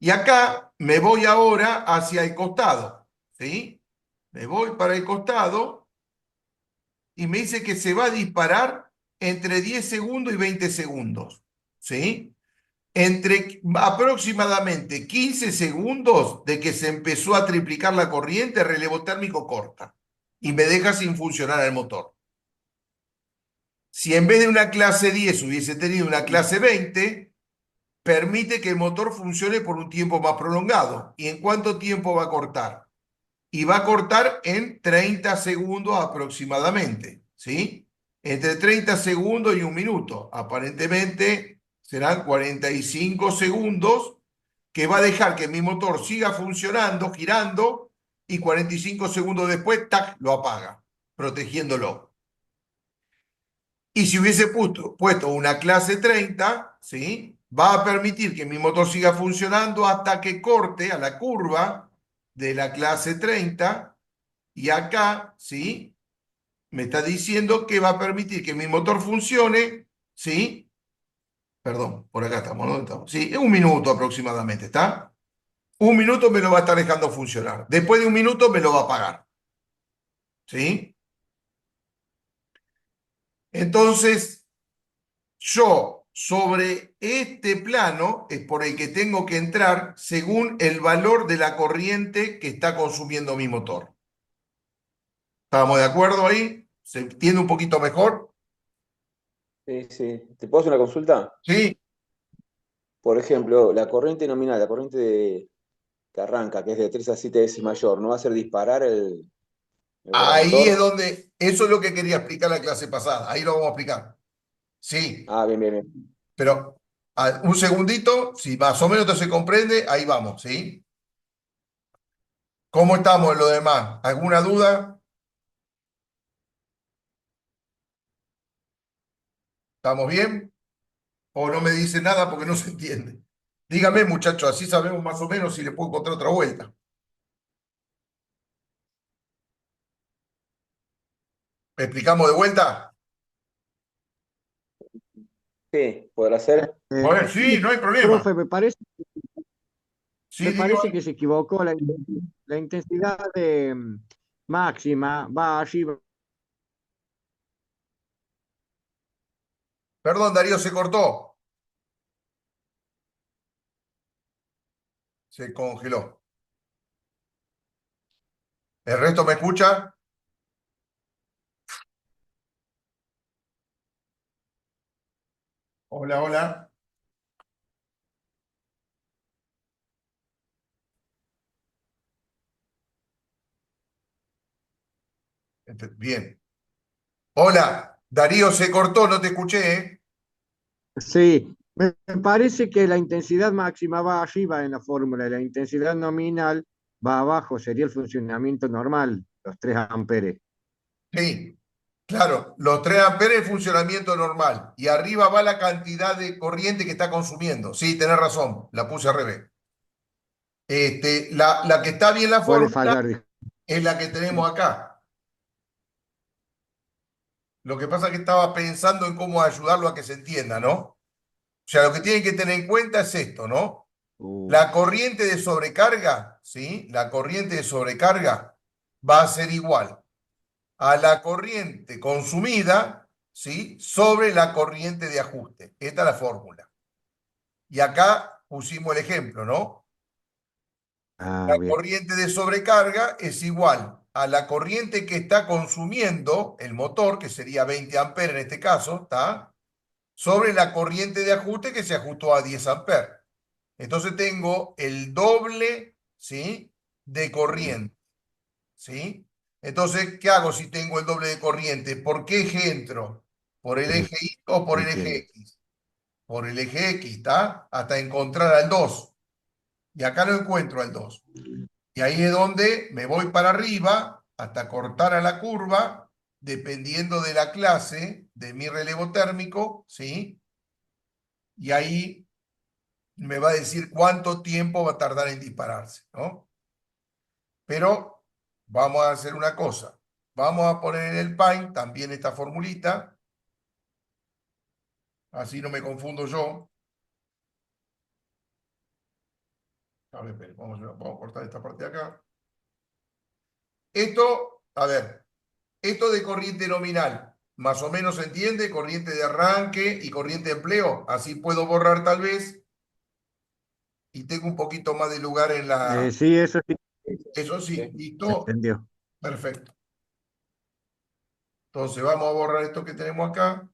Y acá me voy ahora hacia el costado, ¿sí? Me voy para el costado y me dice que se va a disparar entre 10 segundos y 20 segundos, ¿sí? Entre aproximadamente 15 segundos de que se empezó a triplicar la corriente, el relevo térmico corta y me deja sin funcionar el motor. Si en vez de una clase 10 hubiese tenido una clase 20, permite que el motor funcione por un tiempo más prolongado. ¿Y en cuánto tiempo va a cortar? Y va a cortar en 30 segundos aproximadamente, ¿sí? Entre 30 segundos y un minuto. Aparentemente serán 45 segundos que va a dejar que mi motor siga funcionando, girando, y 45 segundos después, ¡tac!, lo apaga, protegiéndolo. Y si hubiese puesto una clase 30, ¿sí?, va a permitir que mi motor siga funcionando hasta que corte a la curva de la clase 30. Y acá, ¿sí?, me está diciendo que va a permitir que mi motor funcione, ¿sí? Perdón, por acá estamos, ¿no? Estamos. Sí, en un minuto aproximadamente, ¿está? Un minuto me lo va a estar dejando funcionar. Después de un minuto me lo va a apagar, ¿sí? Entonces, yo sobre este plano es por el que tengo que entrar según el valor de la corriente que está consumiendo mi motor. ¿Estamos de acuerdo ahí? ¿Se entiende un poquito mejor? Sí, sí. ¿Te puedo hacer una consulta? Sí. Por ejemplo, la corriente nominal, la corriente que arranca, que es de 3 a 7 veces mayor, ¿no va a hacer disparar el Ahí es motor? donde, eso es lo que quería explicar la clase pasada, ahí lo vamos a explicar. Sí, Ah, bien, bien, bien. pero un segundito, si más o menos se comprende, ahí vamos, ¿sí? ¿Cómo estamos en lo demás? ¿Alguna duda? ¿Estamos bien? ¿O no me dice nada porque no se entiende? Dígame, muchachos, así sabemos más o menos si le puedo encontrar otra vuelta. ¿Me explicamos de vuelta? Sí, ¿podrá ser? Bueno, sí, Sí, no hay problema. profe, Sí, me digo, parece que se equivocó la intensidad de máxima, va arriba. perdón, Darío, se cortó. Se congeló. ¿El resto me escucha? Hola, hola. Bien. Hola, Darío, se cortó, no te escuché, ¿eh? Sí, me parece que la intensidad máxima va arriba en la fórmula y la intensidad nominal va abajo, sería el funcionamiento normal, los 3 amperes. Sí, claro, los 3 amperes es funcionamiento normal y arriba va la cantidad de corriente que está consumiendo. Sí, tenés razón, la puse al revés. La que está bien la Puede fórmula fallar, dijo. es la que tenemos acá. Lo que pasa es que estaba pensando en cómo ayudarlo a que se entienda, ¿no? O sea, lo que tienen que tener en cuenta es esto, ¿no? Uh, La corriente de sobrecarga, ¿sí? La corriente de sobrecarga va a ser igual a la corriente consumida, ¿sí? Sobre la corriente de ajuste. Esta es la fórmula. Y acá pusimos el ejemplo, ¿no? La bien. corriente de sobrecarga es igual a la corriente que está consumiendo el motor, que sería 20 amperes en este caso, ¿está? Sobre la corriente de ajuste que se ajustó a 10 amperes. Entonces tengo el doble, ¿sí? De corriente, ¿sí? Entonces, ¿qué hago si tengo el doble de corriente? ¿Por qué eje entro? ¿Por el Ujú, eje Y o por el eje entiendo. X? Por el eje X, ¿está? Hasta encontrar al 2. Y acá no encuentro al 2. Y ahí es donde me voy para arriba hasta cortar a la curva, dependiendo de la clase de mi relevo térmico, ¿sí? Y ahí me va a decir cuánto tiempo va a tardar en dispararse, ¿no? Pero vamos a hacer una cosa. Vamos a poner en el Paint también esta formulita, así no me confundo yo. A ver, espere, vamos a cortar esta parte de acá. Esto, a ver, esto de corriente nominal, más o menos se entiende, corriente de arranque y corriente de empleo. Así puedo borrar tal vez y tengo un poquito más de lugar en la... Sí, eso sí Eso sí, Sí. se listo, entendió. perfecto. Entonces vamos a borrar esto que tenemos acá.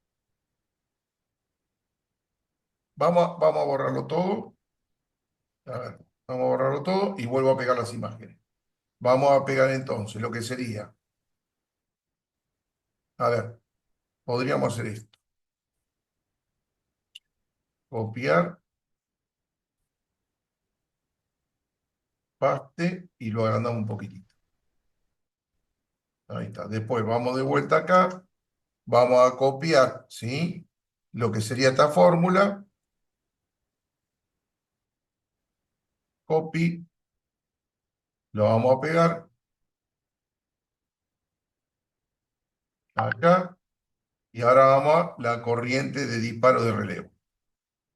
Vamos a borrarlo todo. A ver, vamos a borrarlo todo y vuelvo a pegar las imágenes. Vamos a pegar entonces lo que sería. A ver, podríamos hacer esto. Copiar, paste y lo agrandamos un poquitito. Ahí está. Después vamos de vuelta acá. Vamos a copiar, ¿sí? Lo que sería esta fórmula. Copy. Lo vamos a pegar acá. Y ahora vamos a la corriente de disparo de relevo.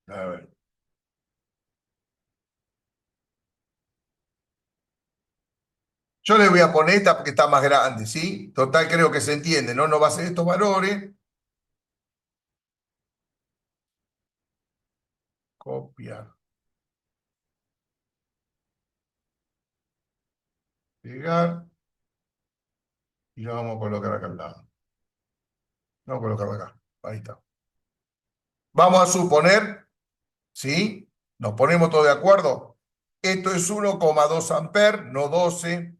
A ver. Yo le voy a poner esta porque está más grande, ¿sí? Total, creo que se entiende, ¿no? No va a ser estos valores. Copiar, pegar y lo vamos a colocar acá al lado. Vamos a colocarlo acá. Ahí está. Vamos a suponer, ¿sí? Nos ponemos todos de acuerdo. Esto es 1,2 amperes, no 12.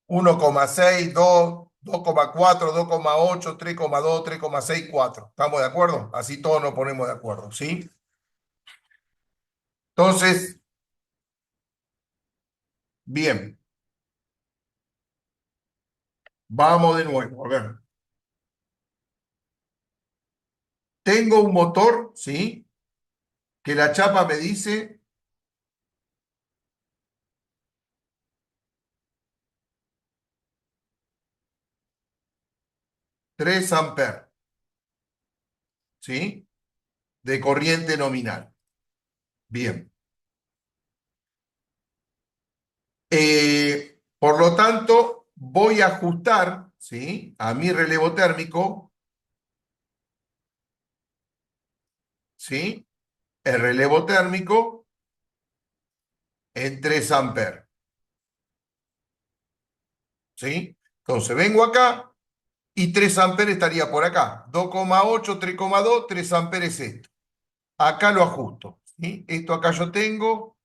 1,6, 2, 2,4, 2,8, 3,2, 3,6, 4. ¿Estamos de acuerdo? Así todos nos ponemos de acuerdo, ¿sí? Entonces, bien, vamos de nuevo. A ver. Tengo un motor, ¿sí? Que la chapa me dice 3 amperes, ¿sí? De corriente nominal. Bien. Por lo tanto, voy a ajustar, ¿sí? A mi relevo térmico, ¿sí? El relevo térmico en 3 amperes. ¿sí? Entonces vengo acá y 3 amperes estaría por acá. 2,8, 3,2, 3 amperes es esto. Acá lo ajusto, ¿sí? Esto acá yo tengo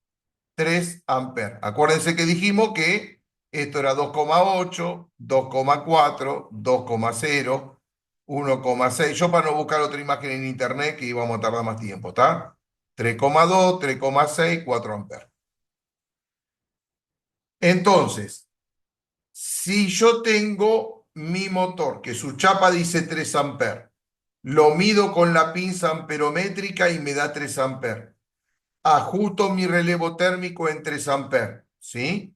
3 amperes. Acuérdense que dijimos que esto era 2,8, 2,4, 2,0, 1,6. Yo para no buscar otra imagen en internet que íbamos a tardar más tiempo, ¿está? 3,2, 3,6, 4 amperes. Entonces, si yo tengo mi motor, que su chapa dice 3 amperes, lo mido con la pinza amperométrica y me da 3 amperes. Ajusto mi relevo térmico en 3 amperes, ¿sí?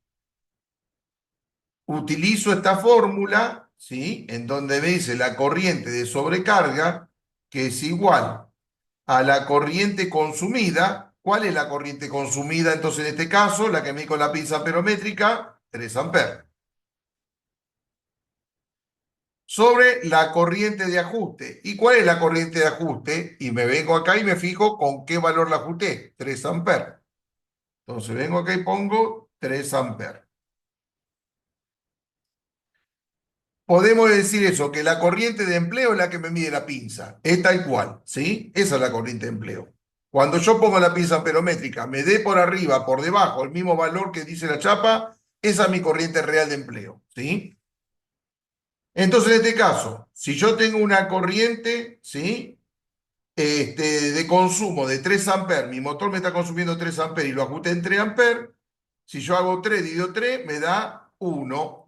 Utilizo esta fórmula, ¿sí? En donde me dice la corriente de sobrecarga, que es igual a la corriente consumida. ¿Cuál es la corriente consumida entonces en este caso? La que me di con la pinza amperométrica, 3 amperes. Sobre la corriente de ajuste. ¿Y cuál es la corriente de ajuste? Y me vengo acá y me fijo con qué valor la ajusté, 3 amperes. Entonces vengo acá y pongo 3 amperes. Podemos decir eso, que la corriente de empleo es la que me mide la pinza. Es tal cual, ¿sí? Esa es la corriente de empleo. Cuando yo pongo la pinza amperométrica, me dé por arriba, por debajo, el mismo valor que dice la chapa, esa es mi corriente real de empleo, ¿sí? Entonces, en este caso, si yo tengo una corriente, ¿sí? De consumo de 3 amperes, mi motor me está consumiendo 3 amperes y lo ajusté en 3 amperes, si yo hago 3 dividido 3, me da 1.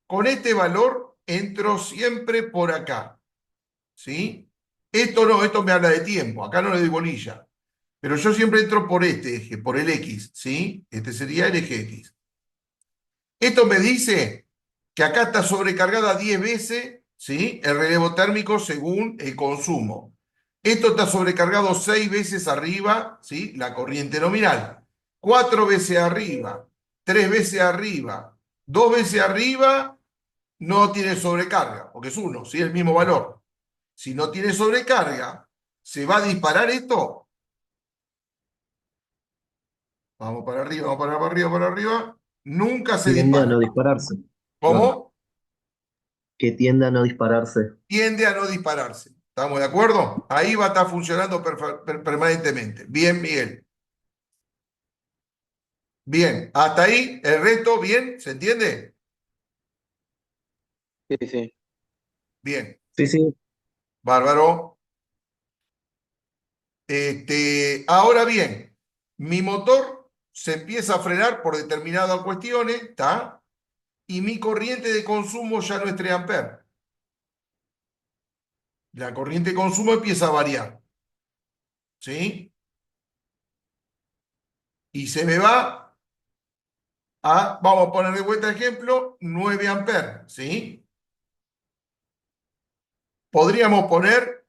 Con este valor entro siempre por acá, ¿sí? Esto no, esto me habla de tiempo, acá no le doy bolilla. Pero yo siempre entro por este eje, por el X, ¿sí? Este sería el eje X. Esto me dice que acá está sobrecargada 10 veces, ¿sí? El relevo térmico según el consumo. Esto está sobrecargado 6 veces arriba, ¿sí? La corriente nominal. 4 veces arriba, 3 veces arriba, 2 veces arriba, no tiene sobrecarga, porque es 1, ¿sí? El mismo valor. Si no tiene sobrecarga, ¿se va a disparar esto? Vamos para arriba, vamos para arriba, para arriba. Nunca se Tiende a dispara. no dispararse. Claro, ¿Cómo? que tiende a no dispararse. Tiende a no dispararse. ¿Estamos de acuerdo? Ahí va a estar funcionando permanentemente. Bien, Miguel. Bien. Hasta ahí, el resto, bien, ¿se entiende? Sí, sí. Bien. Sí, sí, Bárbaro. Ahora bien, mi motor se empieza a frenar por determinadas cuestiones, ¿está? Y mi corriente de consumo ya no es 3 amperes. La corriente de consumo empieza a variar, ¿sí? Y se me va a, vamos a poner de vuelta ejemplo, 9 amperes, ¿sí? Podríamos poner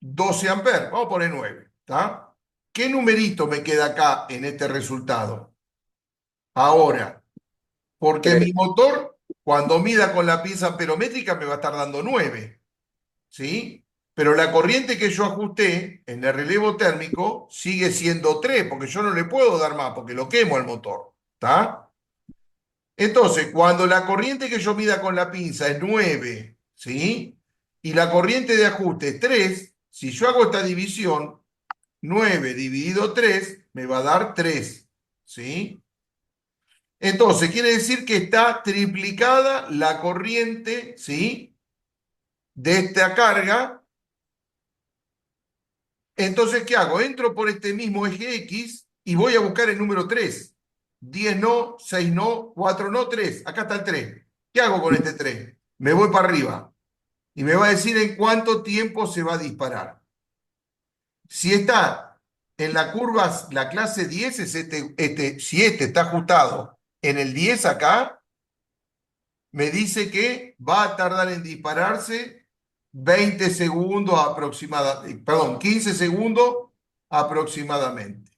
12 amperes, vamos a poner 9, ¿está? ¿Qué numerito me queda acá en este resultado? Ahora, porque mi Tres. motor, cuando mida con la pinza amperométrica, me va a estar dando 9, ¿sí? Pero la corriente que yo ajusté en el relevo térmico sigue siendo 3, porque yo no le puedo dar más, porque lo quemo al motor, ¿está? Entonces, cuando la corriente que yo mida con la pinza es 9, ¿sí? Y la corriente de ajuste es 3, si yo hago esta división, 9 dividido 3 me va a dar 3, ¿sí? Entonces, quiere decir que está triplicada la corriente, ¿sí? De esta carga. Entonces, ¿qué hago? Entro por este mismo eje X y voy a buscar el número 3. 10 no, 6 no, 4 no, 3. Acá está el 3. ¿Qué hago con este 3? Me voy para arriba y me va a decir en cuánto tiempo se va a disparar. Si está en la curva, la clase 10 es si este está ajustado en el 10 acá, me dice que va a tardar en dispararse 20 segundos aproximadamente, perdón, 15 segundos aproximadamente,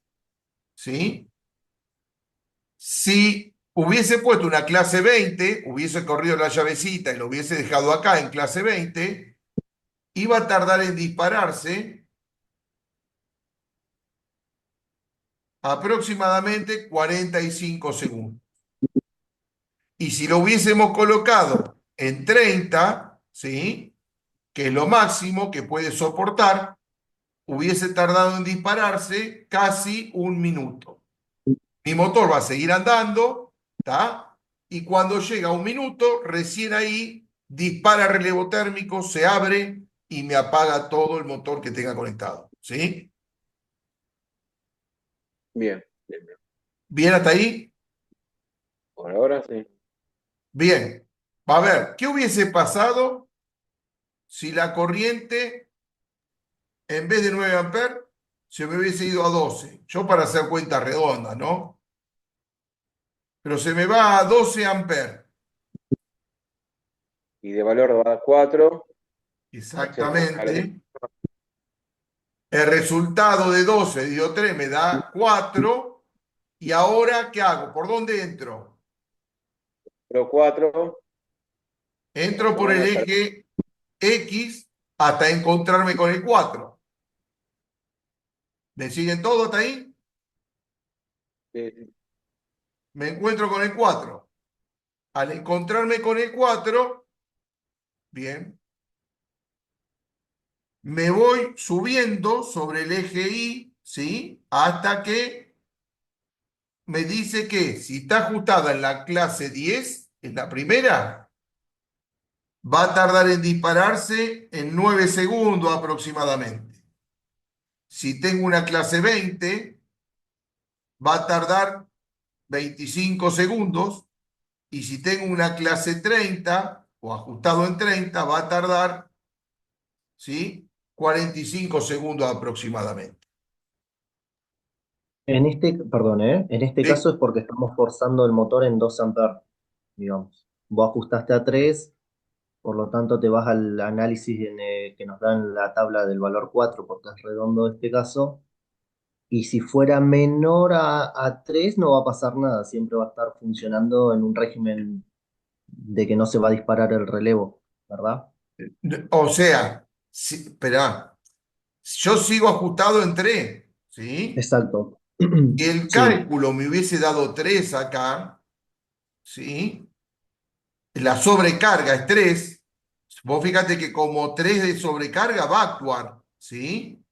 ¿sí? Si hubiese puesto una clase 20, hubiese corrido la llavecita y lo hubiese dejado acá en clase 20, iba a tardar en dispararse aproximadamente 45 segundos. Y Y si lo hubiésemos colocado en 30, ¿sí? Que es lo máximo que puede soportar, hubiese tardado en dispararse casi 1 minuto. Mi motor va a seguir andando, ¿está? Y cuando llega a 1 minuto, recién ahí dispara relevo térmico, se abre y me apaga todo el motor que tenga conectado, ¿sí? Bien, bien, bien. ¿Bien hasta ahí? Por ahora sí. Bien. A ver, ¿qué hubiese pasado si la corriente, en vez de 9 amperes, se me hubiese ido a 12? Yo para hacer cuenta redonda, ¿no? Pero se me va a 12 amperes. Y de valor va a dar 4. Exactamente. El resultado de 12 dio 3, me da 4. ¿Y ahora qué hago? ¿Por dónde entro? Pero 4, Entro por el menos eje X hasta encontrarme con el 4. ¿Me siguen todos hasta ahí? Me encuentro con el 4. Al encontrarme con el 4, bien, me voy subiendo sobre el eje Y, ¿sí? Hasta que me dice que si está ajustada en la clase 10, en la primera, va a tardar en dispararse en 9 segundos aproximadamente. Si tengo una clase 20, va a tardar 25 segundos. Y si tengo una clase 30 o ajustado en 30, va a tardar, ¿sí? 45 segundos aproximadamente. Perdón, en este ¿Sí? caso es porque estamos forzando el motor en 2 amperes, digamos. Vos ajustaste a 3, por lo tanto te vas al análisis que nos da en la tabla del valor 4, porque es redondo este caso. Y si fuera menor a 3 no va a pasar nada, siempre va a estar funcionando en un régimen de que no se va a disparar el relevo, ¿verdad? O sea, espera, yo sigo ajustado en 3, ¿sí? Exacto. Si el Sí, cálculo me hubiese dado 3 acá, ¿sí? La sobrecarga es 3. Vos fíjate que como 3 de sobrecarga va a actuar, ¿sí?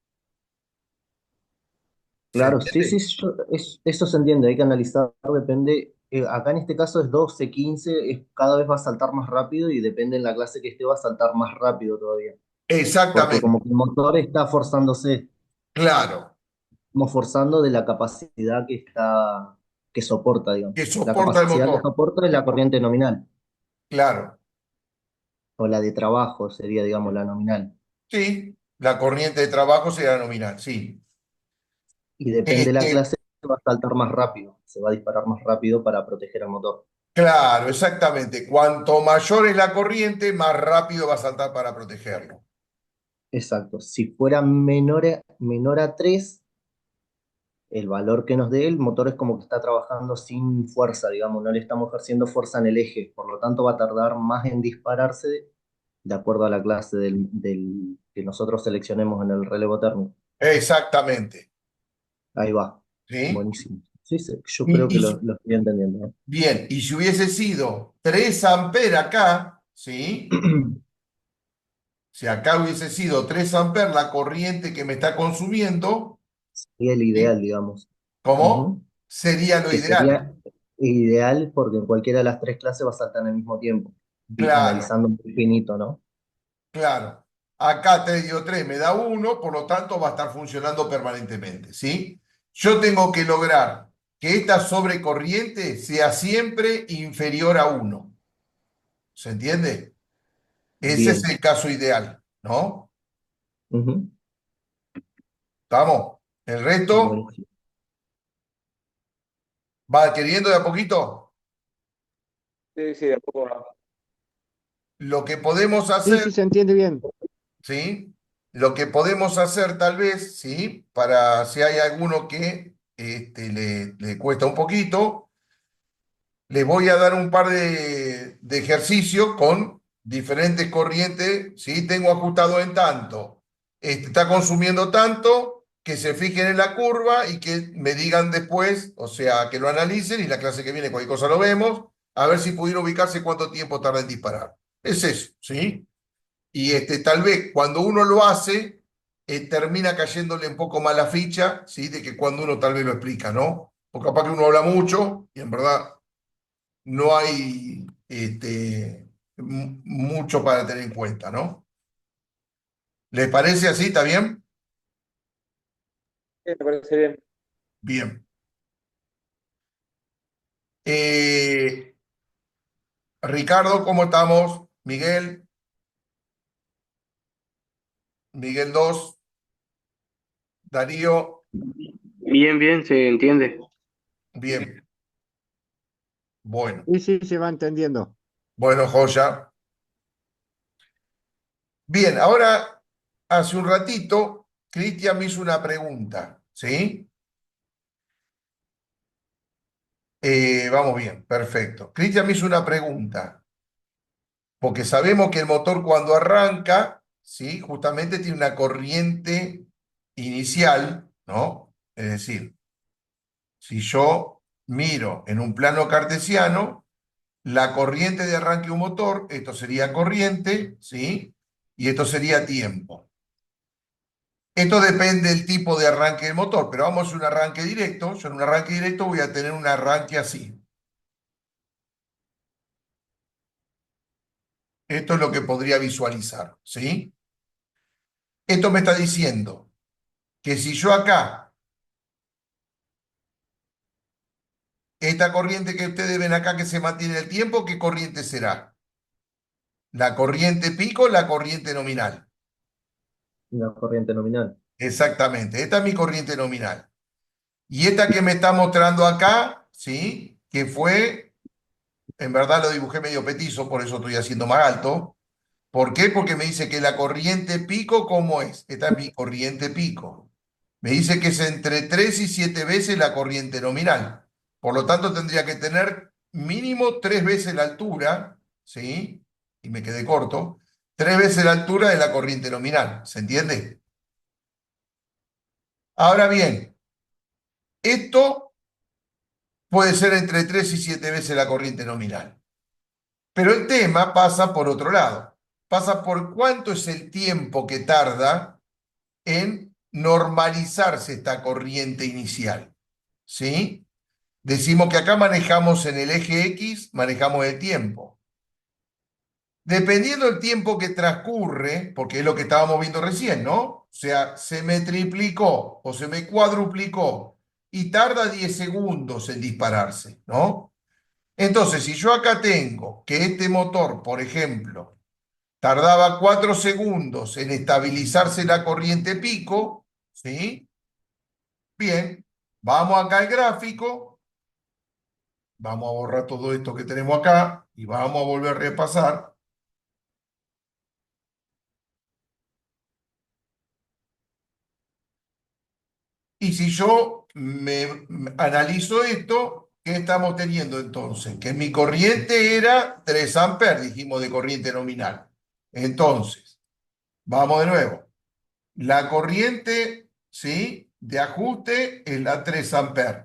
¿Se claro, sí, sí, entiende? eso se entiende, hay que analizar, depende, acá en este caso es 12, 15, cada vez va a saltar más rápido y depende en la clase que esté va a saltar más rápido todavía, porque como Exactamente, que el motor está forzándose, claro, como forzando de la capacidad que soporta, digamos. que La soporta el capacidad que motor, soporta es la corriente nominal, claro. o la de trabajo sería, digamos, la nominal. Sí, la corriente de trabajo será nominal, sí. Y depende de la Este, clase, va a saltar más rápido, se va a disparar más rápido para proteger al motor. claro, exactamente. Cuanto mayor es la corriente, más rápido va a saltar para protegerlo. Exacto. Si fuera menor a 3 el valor que nos dé, el motor es como que está trabajando sin fuerza, digamos, no le estamos ejerciendo fuerza en el eje, por lo tanto va a tardar más en dispararse de acuerdo a la clase que nosotros seleccionemos en el relevo térmico. Exactamente, Ahí va. ¿sí? Buenísimo. Sí, sí, yo Y, creo que y lo estoy entendiendo, ¿no? bien, y si hubiese sido 3 amperes acá, ¿sí? Si acá hubiese sido 3 amperes la corriente que me está consumiendo, Sería el ¿sí? ideal, digamos. ¿Cómo? Ujú. Sería lo Que ideal. sería ideal porque en cualquiera de las tres clases va a saltar al mismo tiempo, Claro, analizando un finito, ¿no? claro. Acá 3 dio 3 me da 1, por lo tanto va a estar funcionando permanentemente, ¿sí? Yo tengo que lograr que esta sobrecorriente sea siempre inferior a 1. ¿Se entiende? Ese es Bien. el caso ideal, ¿no? Ujú. ¿Estamos? El resto Buenísimo. va queriendo de a poquito. Sí, sí, de a poco va. Lo que podemos Sí, hacer, sí, se entiende bien. ¿sí? Lo que podemos hacer tal vez, ¿sí? Para si hay alguno que le cuesta un poquito, les voy a dar un par de ejercicios con diferentes corrientes, ¿sí? Tengo ajustado en tanto. Está consumiendo tanto, que se fijen en la curva y que me digan después, o sea, que lo analicen y la clase que viene cualquier cosa lo vemos, a ver si pudiera ubicarse cuánto tiempo tarda en disparar. Es eso, ¿sí? Y tal vez cuando uno lo hace, termina cayéndole un poco más la ficha, ¿sí? De que cuando uno tal vez lo explica, ¿no? Porque capaz que uno habla mucho y en verdad no hay mucho para tener en cuenta, ¿no? ¿Les parece así? ¿Está bien? Me parece bien. Bien. Eh, Ricardo, ¿cómo estamos? Miguel, Miguel 2, Darío, Bien, bien, se entiende. bien. Bueno, Y sí, se va entendiendo. bueno, joya. Bien, ahora, hace un ratito, Cristian me hizo una pregunta, ¿sí? Vamos bien, perfecto. Cristian me hizo una pregunta, porque sabemos que el motor cuando arranca, ¿sí? Justamente tiene una corriente inicial, ¿no? Es decir, si yo miro en un plano cartesiano, la corriente de arranque de un motor, esto sería corriente, ¿sí? Y esto sería tiempo. Esto depende del tipo de arranque del motor, pero vamos a un arranque directo. Yo en un arranque directo voy a tener un arranque así. Esto es lo que podría visualizar, ¿sí? Esto me está diciendo que si yo acá, esta corriente que ustedes ven acá que se mantiene en el tiempo, ¿qué corriente será? ¿La corriente pico o la corriente nominal? La corriente nominal. Exactamente, esta es mi corriente nominal. Y esta que me está mostrando acá, ¿sí? Que fue, en verdad lo dibujé medio petizo, por eso estoy haciendo más alto. ¿Por qué? Porque me dice que la corriente pico, ¿cómo es? Esta es mi corriente pico. Me dice que es entre 3 y 7 veces la corriente nominal. Por lo tanto, tendría que tener mínimo 3 veces la altura, ¿sí? Y me quedé corto. 3 veces la altura de la corriente nominal. ¿Se entiende? Ahora bien, esto puede ser entre 3 y 7 veces la corriente nominal. Pero el tema pasa por otro lado. Pasa por cuánto es el tiempo que tarda en normalizarse esta corriente inicial. ¿Sí? Decimos que acá manejamos en el eje X, manejamos el tiempo. Dependiendo del tiempo que transcurre, porque es lo que estábamos viendo recién, ¿no? O sea, se me triplicó o se me cuadruplicó y tarda 10 segundos en dispararse, ¿no? Entonces, si yo acá tengo que este motor, por ejemplo, tardaba 4 segundos en estabilizarse la corriente pico, ¿sí? Bien, vamos acá al gráfico, vamos a borrar todo esto que tenemos acá y vamos a volver a repasar. Y si yo me analizo esto, ¿qué estamos teniendo entonces? Que mi corriente era 3 amperes, dijimos de corriente nominal. Entonces, vamos de nuevo. La corriente, ¿sí? De ajuste es la 3 amperes.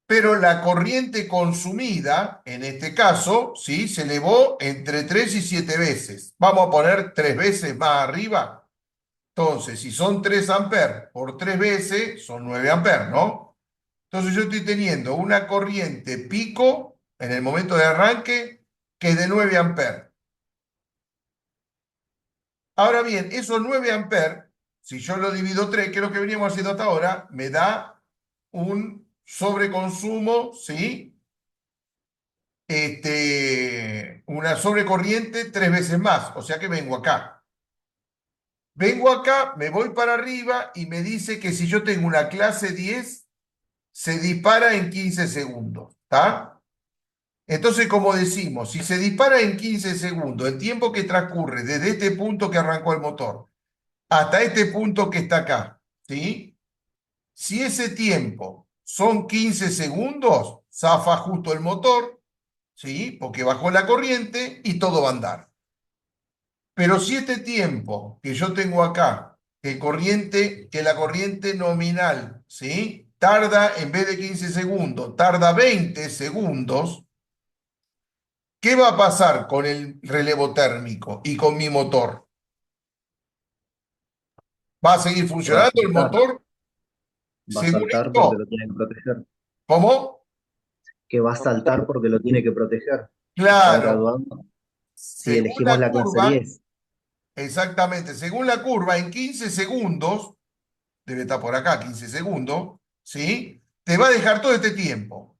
Pero la corriente consumida, en este caso, ¿sí? Se elevó entre 3 y 7 veces. Vamos a poner 3 veces más arriba. Entonces, si son 3 amperes por 3 veces, son 9 amperes, ¿no? Entonces yo estoy teniendo una corriente pico en el momento de arranque que es de 9 amperes. Ahora bien, esos 9 amperes, si yo lo divido 3, que es lo que veníamos haciendo hasta ahora, me da un sobreconsumo, ¿sí? Una sobrecorriente 3 veces más. O sea que vengo acá. Vengo acá, me voy para arriba y me dice que si yo tengo una clase 10, se dispara en 15 segundos. ¿Está? Entonces, como decimos, si se dispara en 15 segundos, el tiempo que transcurre desde este punto que arrancó el motor hasta este punto que está acá, ¿sí? Si ese tiempo son 15 segundos, zafa justo el motor, ¿sí? Porque bajó la corriente y todo va a andar. Pero si este tiempo que yo tengo acá, que la corriente nominal, ¿sí? tarda, en vez de 15 segundos, tarda 20 segundos, ¿qué va a pasar con el relevo térmico y con mi motor? ¿Va a seguir Que va a funcionando el saltar, motor? va a Según saltar porque esto, lo tiene que proteger. ¿cómo? Que va a saltar porque lo tiene que proteger. Se va Claro, graduando. Si según elegimos la la clase curva, 10, exactamente, según la curva, en 15 segundos, debe estar por acá, 15 segundos, ¿sí? Te va a dejar todo este tiempo.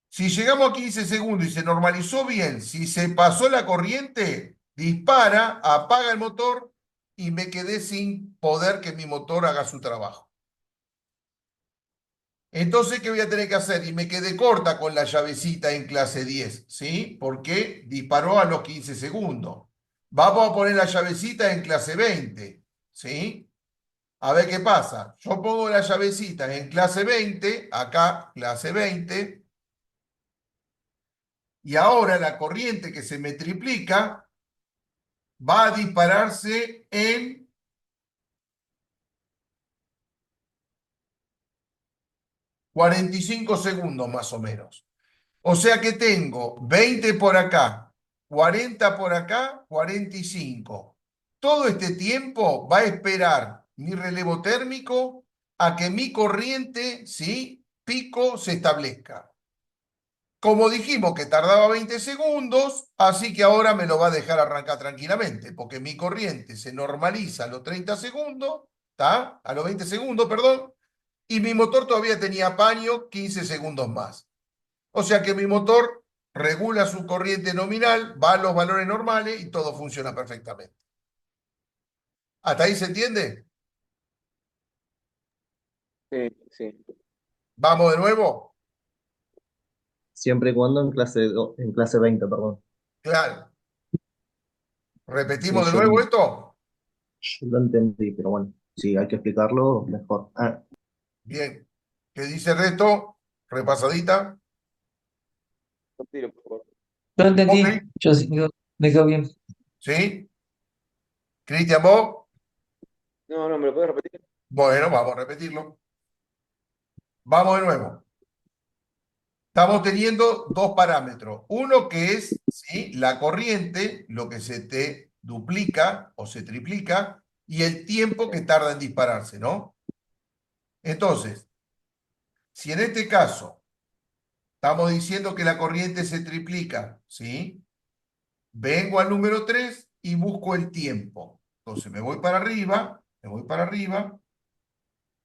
Si llegamos a 15 segundos y se normalizó bien, si se pasó la corriente, dispara, apaga el motor y me quedé sin poder que mi motor haga su trabajo. Entonces, ¿qué voy a tener que hacer? Y me quedé corta con la llavecita en clase 10, ¿sí? Porque disparó a los 15 segundos. Vamos a poner la llavecita en clase 20, ¿sí? A ver qué pasa. Yo pongo la llavecita en clase 20, acá, clase 20, y ahora la corriente que se me triplica va a dispararse en 45 segundos más o menos. O sea que tengo 20 por acá, 40 por acá, 45. Todo este tiempo va a esperar mi relevo térmico a que mi corriente, ¿sí? Pico se establezca. Como dijimos que tardaba 20 segundos, así que ahora me lo va a dejar arrancar tranquilamente, porque mi corriente se normaliza a los 30 segundos, ¿está? A los 20 segundos, perdón, y mi motor todavía tenía paño 15 segundos más. O sea que mi motor regula su corriente nominal, va a los valores normales y todo funciona perfectamente. ¿Hasta ahí se entiende? Sí, sí. Vamos de nuevo. siempre y cuando en clase 20, perdón. Claro. Sí, ¿Repetimos de nuevo esto? yo lo entendí, pero bueno, si hay que explicarlo, mejor. Ah, Bien. ¿Qué dice el resto? Repasadita. Continúe, por favor. Yo lo Ok. entendí, me quedó bien. ¿Sí? Cristian, vos. No, no, ¿me lo puedes repetir? Bueno, vamos a repetirlo. Vamos de nuevo. Estamos teniendo dos parámetros. Uno que es, ¿sí? La corriente, lo que se te duplica o se triplica, y el tiempo que tarda en dispararse, ¿no? Entonces, si en este caso estamos diciendo que la corriente se triplica, ¿sí? Vengo al número 3 y busco el tiempo. Entonces me voy para arriba,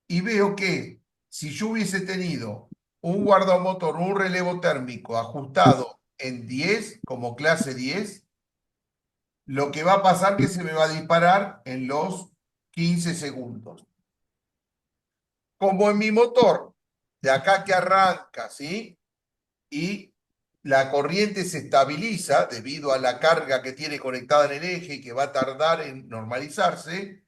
y veo que si yo hubiese tenido un guardamotor, un relevo térmico ajustado en 10, como clase 10, lo que va a pasar es que se me va a disparar en los 15 segundos. Como en mi motor, de acá que arranca, ¿sí? Y la corriente se estabiliza debido a la carga que tiene conectada en el eje y que va a tardar en normalizarse.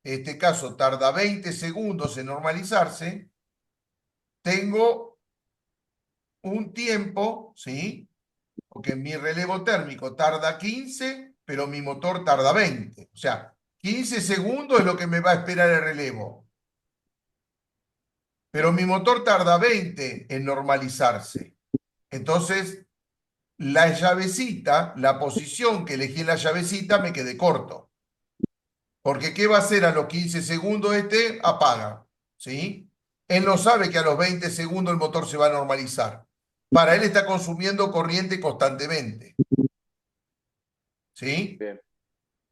En este caso tarda 20 segundos en normalizarse. Tengo un tiempo, ¿sí? Porque mi relevo térmico tarda 15, pero mi motor tarda 20. O sea, 15 segundos es lo que me va a esperar el relevo. Pero mi motor tarda 20 en normalizarse. Entonces, la llavecita, la posición que elegí en la llavecita, me quedé corto. Porque ¿qué va a hacer a los 15 segundos este? Apaga, ¿sí? Él no sabe que a los 20 segundos el motor se va a normalizar. Para él está consumiendo corriente constantemente, ¿sí? Bien.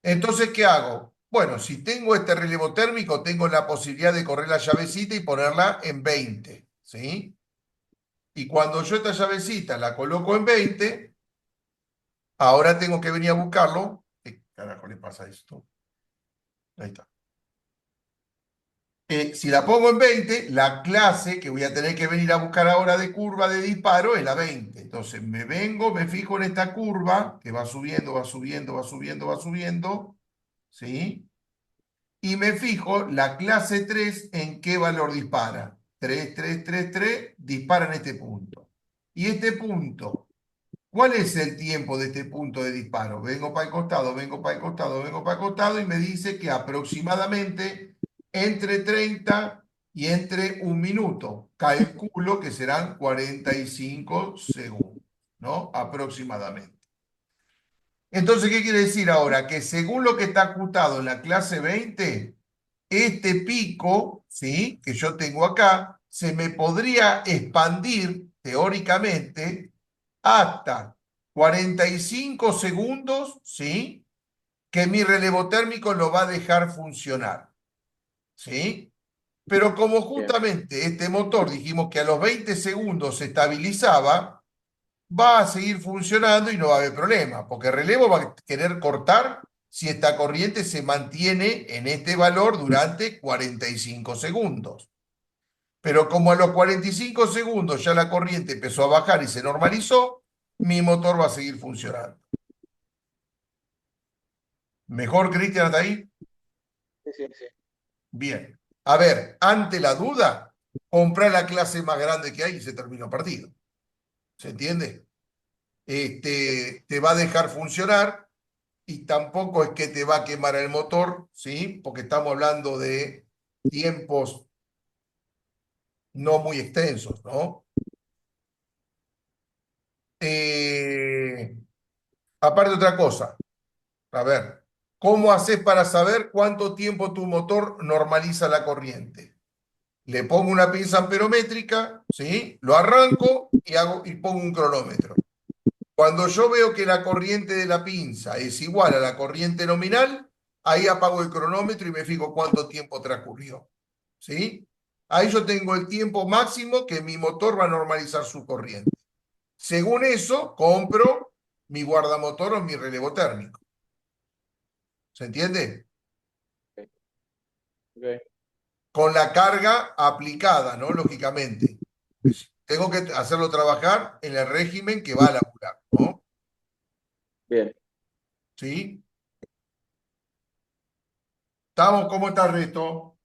Entonces, ¿qué hago? Bueno, si tengo este relevo térmico, tengo la posibilidad de correr la llavecita y ponerla en 20, ¿sí? Y cuando yo esta llavecita la coloco en 20, ahora tengo que venir a buscarlo. ¿Qué carajo le pasa a esto? Ahí está. Si la pongo en 20, la clase que voy a tener que venir a buscar ahora de curva de disparo es la 20. Entonces me vengo, me fijo en esta curva que va subiendo, va subiendo, va subiendo, va subiendo, ¿sí? Y me fijo la clase 3 en qué valor dispara. 3, 3, 3, 3, dispara en este punto. Y este punto, ¿cuál es el tiempo de este punto de disparo? Vengo para el costado, vengo para el costado, vengo para el costado y me dice que aproximadamente entre 30 y entre un minuto. Calculo que serán 45 segundos, ¿no? Aproximadamente. Entonces, ¿qué quiere decir ahora? Que según lo que está ajustado en la clase 20, este pico, ¿sí? Que yo tengo acá, se me podría expandir teóricamente hasta 45 segundos, ¿sí? Que mi relevo térmico lo va a dejar funcionar, ¿sí? Pero como Bien. justamente este motor dijimos que a los 20 segundos se estabilizaba, va a seguir funcionando y no va a haber problema, porque el relevo va a querer cortar si esta corriente se mantiene en este valor durante 45 segundos. Pero como a los 45 segundos ya la corriente empezó a bajar y se normalizó, mi motor va a seguir funcionando. ¿Mejor, Cristian, hasta ahí? Sí, sí, sí. Bien. A ver, ante la duda, comprar la clase más grande que hay y se terminó el partido. ¿Se entiende? Te va a dejar funcionar y tampoco es que te va a quemar el motor, ¿sí? Porque estamos hablando de tiempos no muy extensos, ¿no? Eh, Aparte otra cosa, a ver, ¿cómo haces para saber cuánto tiempo tu motor normaliza la corriente? Le pongo una pinza amperométrica, ¿sí? Lo arranco y pongo un cronómetro. Cuando yo veo que la corriente de la pinza es igual a la corriente nominal, ahí apago el cronómetro y me fijo cuánto tiempo transcurrió. ¿Sí? Ahí yo tengo el tiempo máximo que mi motor va a normalizar su corriente. Según eso, compro mi guardamotor o mi relevo térmico. ¿Se entiende? Ok. Con la carga aplicada, ¿no? Lógicamente. Pues tengo que hacerlo trabajar en el régimen que va a laburar, ¿no? Bien. ¿Sí? ¿Estamos? ¿Cómo está el resto?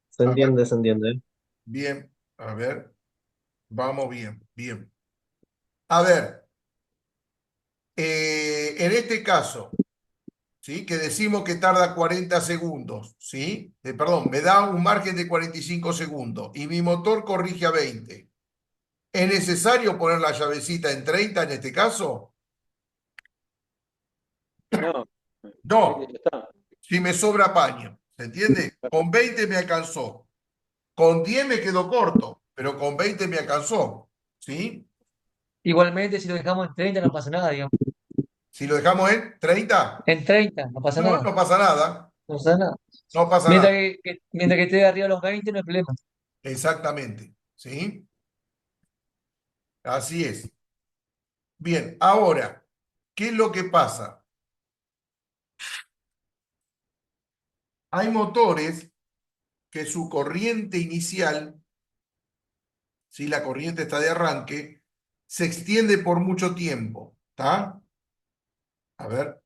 Se A ver, entiende, se entiende. bien, a ver, vamos bien, bien. A ver, en este caso, ¿sí? Que decimos que tarda 40 segundos, ¿sí? Perdón, me da un margen de 45 segundos y mi motor corrige a 20. ¿Es necesario poner la llavecita en 30 en este caso? No, No, ya está. si me sobra paño, ¿se entiende? Con 20 me alcanzó, con 10 me quedó corto, pero con 20 me alcanzó, ¿sí? Igualmente, si lo dejamos en 30 no pasa nada, digamos. Si lo dejamos en 30, En 30 no pasa no, nada. no pasa nada, No pasa nada. no pasa Mientras nada. mientras que esté arriba de los 20 no hay problema. Exactamente, ¿sí? Así es. Bien, ahora, ¿qué es lo que pasa? Hay motores que su corriente inicial, si la corriente está de arranque, se extiende por mucho tiempo, ¿está? A ver,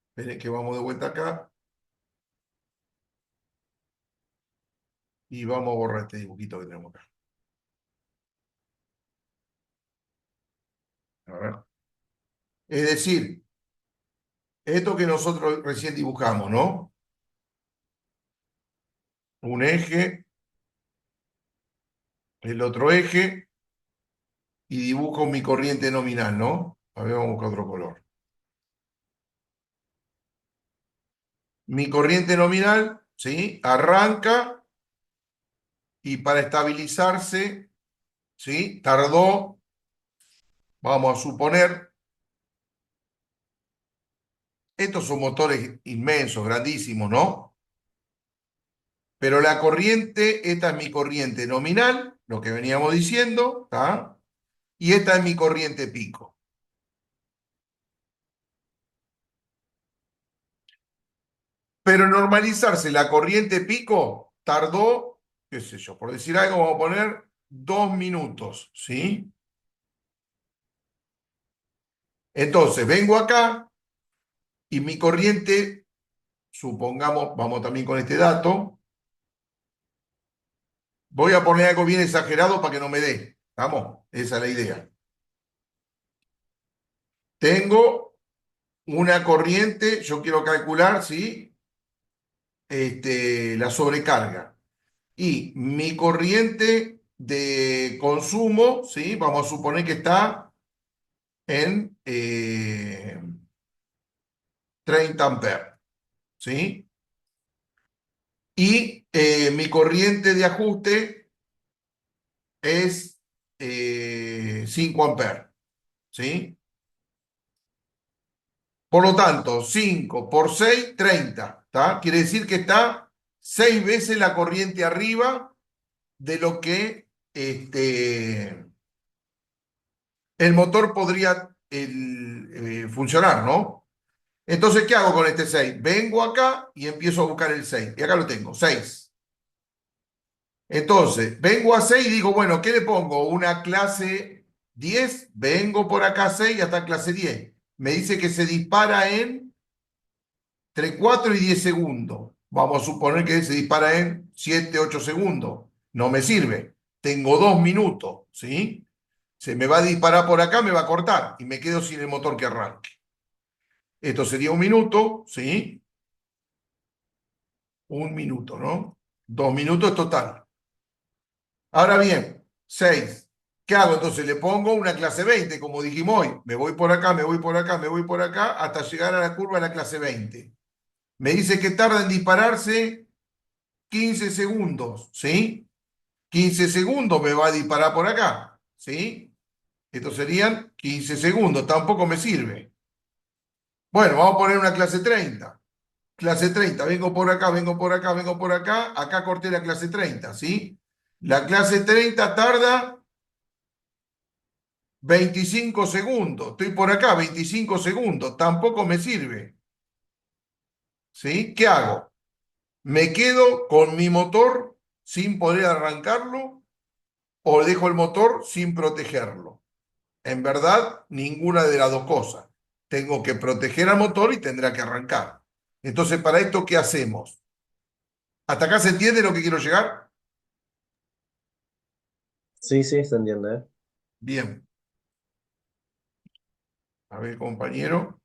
espere que vamos de vuelta acá y vamos a borrar este dibujito que tenemos acá. A ver. Es decir, esto que nosotros recién dibujamos, ¿no? Un eje, el otro eje, y dibujo mi corriente nominal, ¿no? A ver, vamos a buscar otro color. Mi corriente nominal, ¿sí? Arranca y para estabilizarse, ¿sí? Tardó, vamos a suponer, estos son motores inmensos, grandísimos, ¿no? Pero la corriente, esta es mi corriente nominal, lo que veníamos diciendo, ¿está? Y esta es mi corriente pico. Pero en normalizarse la corriente pico tardó, qué sé yo, por decir algo, vamos a poner 2 minutos, ¿sí? Entonces, vengo acá y mi corriente, supongamos, vamos también con este dato, voy a poner algo bien exagerado para que no me dé. ¿Vamos? Esa es la idea. Tengo una corriente, yo quiero calcular, ¿sí? la sobrecarga. Y mi corriente de consumo, ¿sí? Vamos a suponer que está en 30 amperes, ¿sí? Y mi corriente de ajuste es 5 amperes, ¿sí? Por lo tanto, 5 por 6, 30, ¿tá? Quiere decir que está 6 veces la corriente arriba de lo que el motor podría funcionar, ¿no? Entonces, ¿qué hago con este 6? Vengo acá y empiezo a buscar el 6. Y acá lo tengo, 6. Entonces, vengo a 6 y digo, bueno, ¿qué le pongo? Una clase 10. Vengo por acá 6 y hasta clase 10. Me dice que se dispara entre 4 y 10 segundos. Vamos a suponer que se dispara en 7, 8 segundos. No me sirve. Tengo 2 minutos, ¿sí? Se me va a disparar por acá, me va a cortar y me quedo sin el motor que arranque. Esto sería 1 minuto, ¿sí? 1 minuto, ¿no? 2 minutos total. Ahora bien, 6. ¿Qué hago? Entonces le pongo una clase 20, como dijimos hoy. Me voy por acá, me voy por acá, me voy por acá, hasta llegar a la curva de la clase 20. Me dice que tarda en dispararse 15 segundos, ¿sí? 15 segundos me va a disparar por acá, ¿sí? Estos serían 15 segundos, tampoco me sirve. Bueno, vamos a poner una clase 30. Clase 30, vengo por acá, vengo por acá, vengo por acá. Acá corté la clase 30, ¿sí? La clase 30 tarda 25 segundos. Estoy por acá, 25 segundos. Tampoco me sirve, ¿sí? ¿Qué hago? ¿Me quedo con mi motor sin poder arrancarlo o dejo el motor sin protegerlo? En verdad, ninguna de las dos cosas. Tengo que proteger al motor y tendrá que arrancar. Entonces, para esto, ¿qué hacemos? ¿Hasta acá se entiende lo que quiero llegar? Sí, sí, se entiende, ¿eh? Bien. A ver, compañero.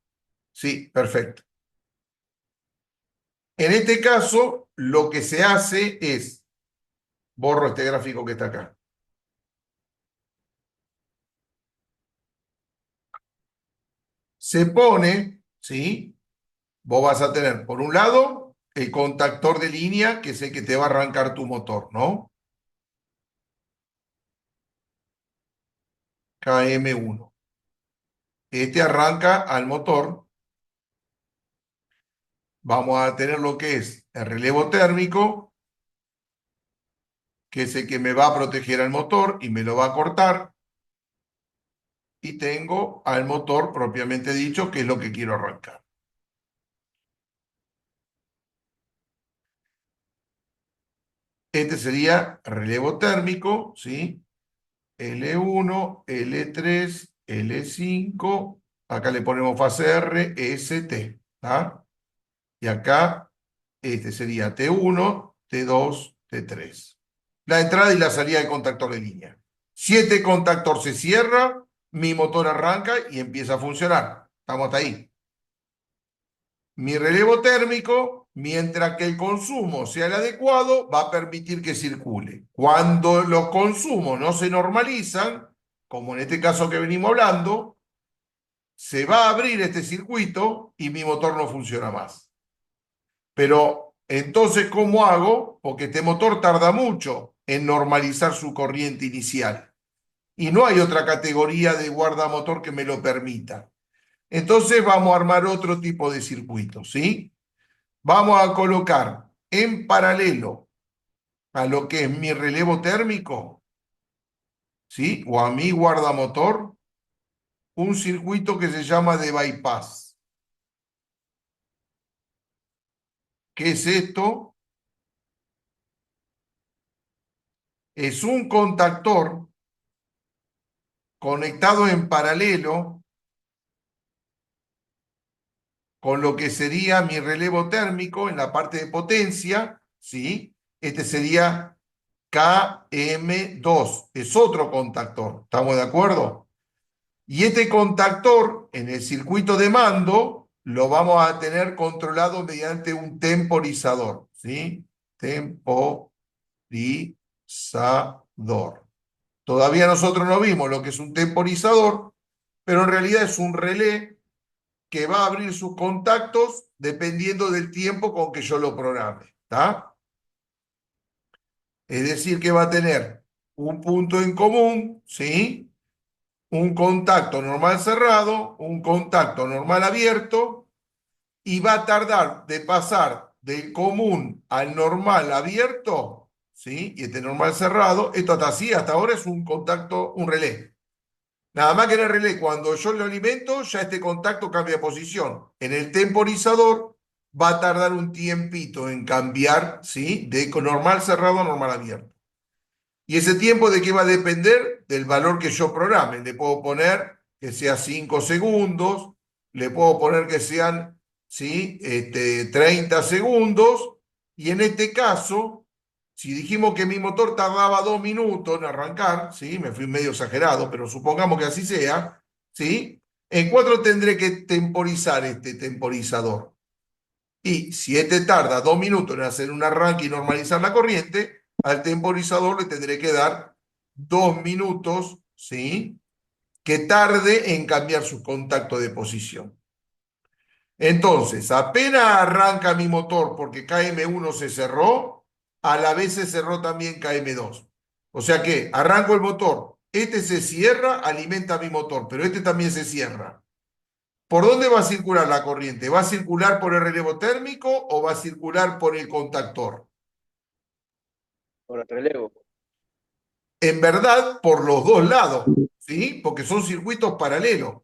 Sí, perfecto. En este caso, lo que se hace es, borro este gráfico que está acá. Se pone, ¿sí? Vos vas a tener, por un lado, el contactor de línea, que es el que te va a arrancar tu motor, ¿no? KM1. Este arranca al motor. Vamos a tener lo que es el relevo térmico, que es el que me va a proteger al motor y me lo va a cortar. Y tengo al motor propiamente dicho, que es lo que quiero arrancar. Este sería relevo térmico, ¿sí? L1, L3, L5. Acá le ponemos fase R, ST. ¿Ah? Y acá este sería T1, T2, T3. La entrada y la salida del contactor de línea. Si este contactor se cierra, mi motor arranca y empieza a funcionar. Estamos hasta ahí. Mi relevo térmico, mientras que el consumo sea el adecuado, va a permitir que circule. Cuando los consumos no se normalizan, como en este caso que venimos hablando, se va a abrir este circuito y mi motor no funciona más. Pero entonces, ¿cómo hago? Porque este motor tarda mucho en normalizar su corriente inicial. Y no hay otra categoría de guardamotor que me lo permita. Entonces vamos a armar otro tipo de circuito, ¿sí? Vamos a colocar en paralelo a lo que es mi relevo térmico, ¿sí? O a mi guardamotor, un circuito que se llama de bypass. ¿Qué es esto? Es un contactor conectado en paralelo con lo que sería mi relevo térmico en la parte de potencia, ¿sí? Este sería KM2, es otro contactor, ¿estamos de acuerdo? Y este contactor en el circuito de mando lo vamos a tener controlado mediante un temporizador. ¿sí? Temporizador. Todavía nosotros no vimos lo que es un temporizador, pero en realidad es un relé que va a abrir sus contactos dependiendo del tiempo con que yo lo programe, ¿está? Es decir, que va a tener un punto en común, ¿sí? Un contacto normal cerrado, un contacto normal abierto, y va a tardar de pasar del común al normal abierto, ¿sí? Y este normal cerrado, esto hasta así, hasta ahora es un contacto, un relé. Nada más que en el relé, cuando yo lo alimento, ya este contacto cambia de posición. En el temporizador va a tardar un tiempito en cambiar, ¿sí? De normal cerrado a normal abierto. ¿Y ese tiempo de qué va a depender? Del valor que yo programe. Le puedo poner que sea 5 segundos, le puedo poner que sean, ¿sí? 30 segundos, y en este caso, si dijimos que mi motor tardaba 2 minutos en arrancar, ¿sí? Me fui medio exagerado, pero supongamos que así sea, ¿sí? En 4 tendré que temporizar este temporizador. Y si este tarda 2 minutos en hacer un arranque y normalizar la corriente, al temporizador le tendré que dar 2 minutos, ¿sí? Que tarde en cambiar su contacto de posición. Entonces, apenas arranca mi motor porque KM1 se cerró, a la vez se cerró también KM2. O sea que arranco el motor, este se cierra, alimenta mi motor, pero este también se cierra. ¿Por dónde va a circular la corriente? ¿Va a circular por el relevo térmico o va a circular por el contactor? Por el relevo. En verdad, por los dos lados, ¿sí? Porque son circuitos paralelos,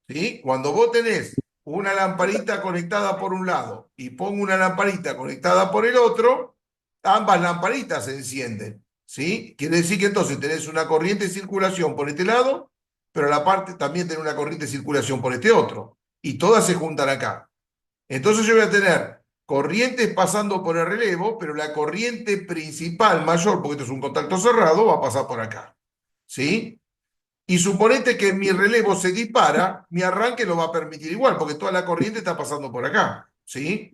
¿sí? Cuando vos tenés una lamparita conectada por un lado y pongo una lamparita conectada por el otro, ambas lamparitas se encienden, ¿sí? Quiere decir que entonces tenés una corriente de circulación por este lado, pero a la parte también tenés una corriente de circulación por este otro, y todas se juntan acá. Entonces yo voy a tener corrientes pasando por el relevo, pero la corriente principal mayor, porque esto es un contacto cerrado, va a pasar por acá, ¿sí? Y suponete que mi relevo se dispara, mi arranque lo va a permitir igual, porque toda la corriente está pasando por acá, ¿sí?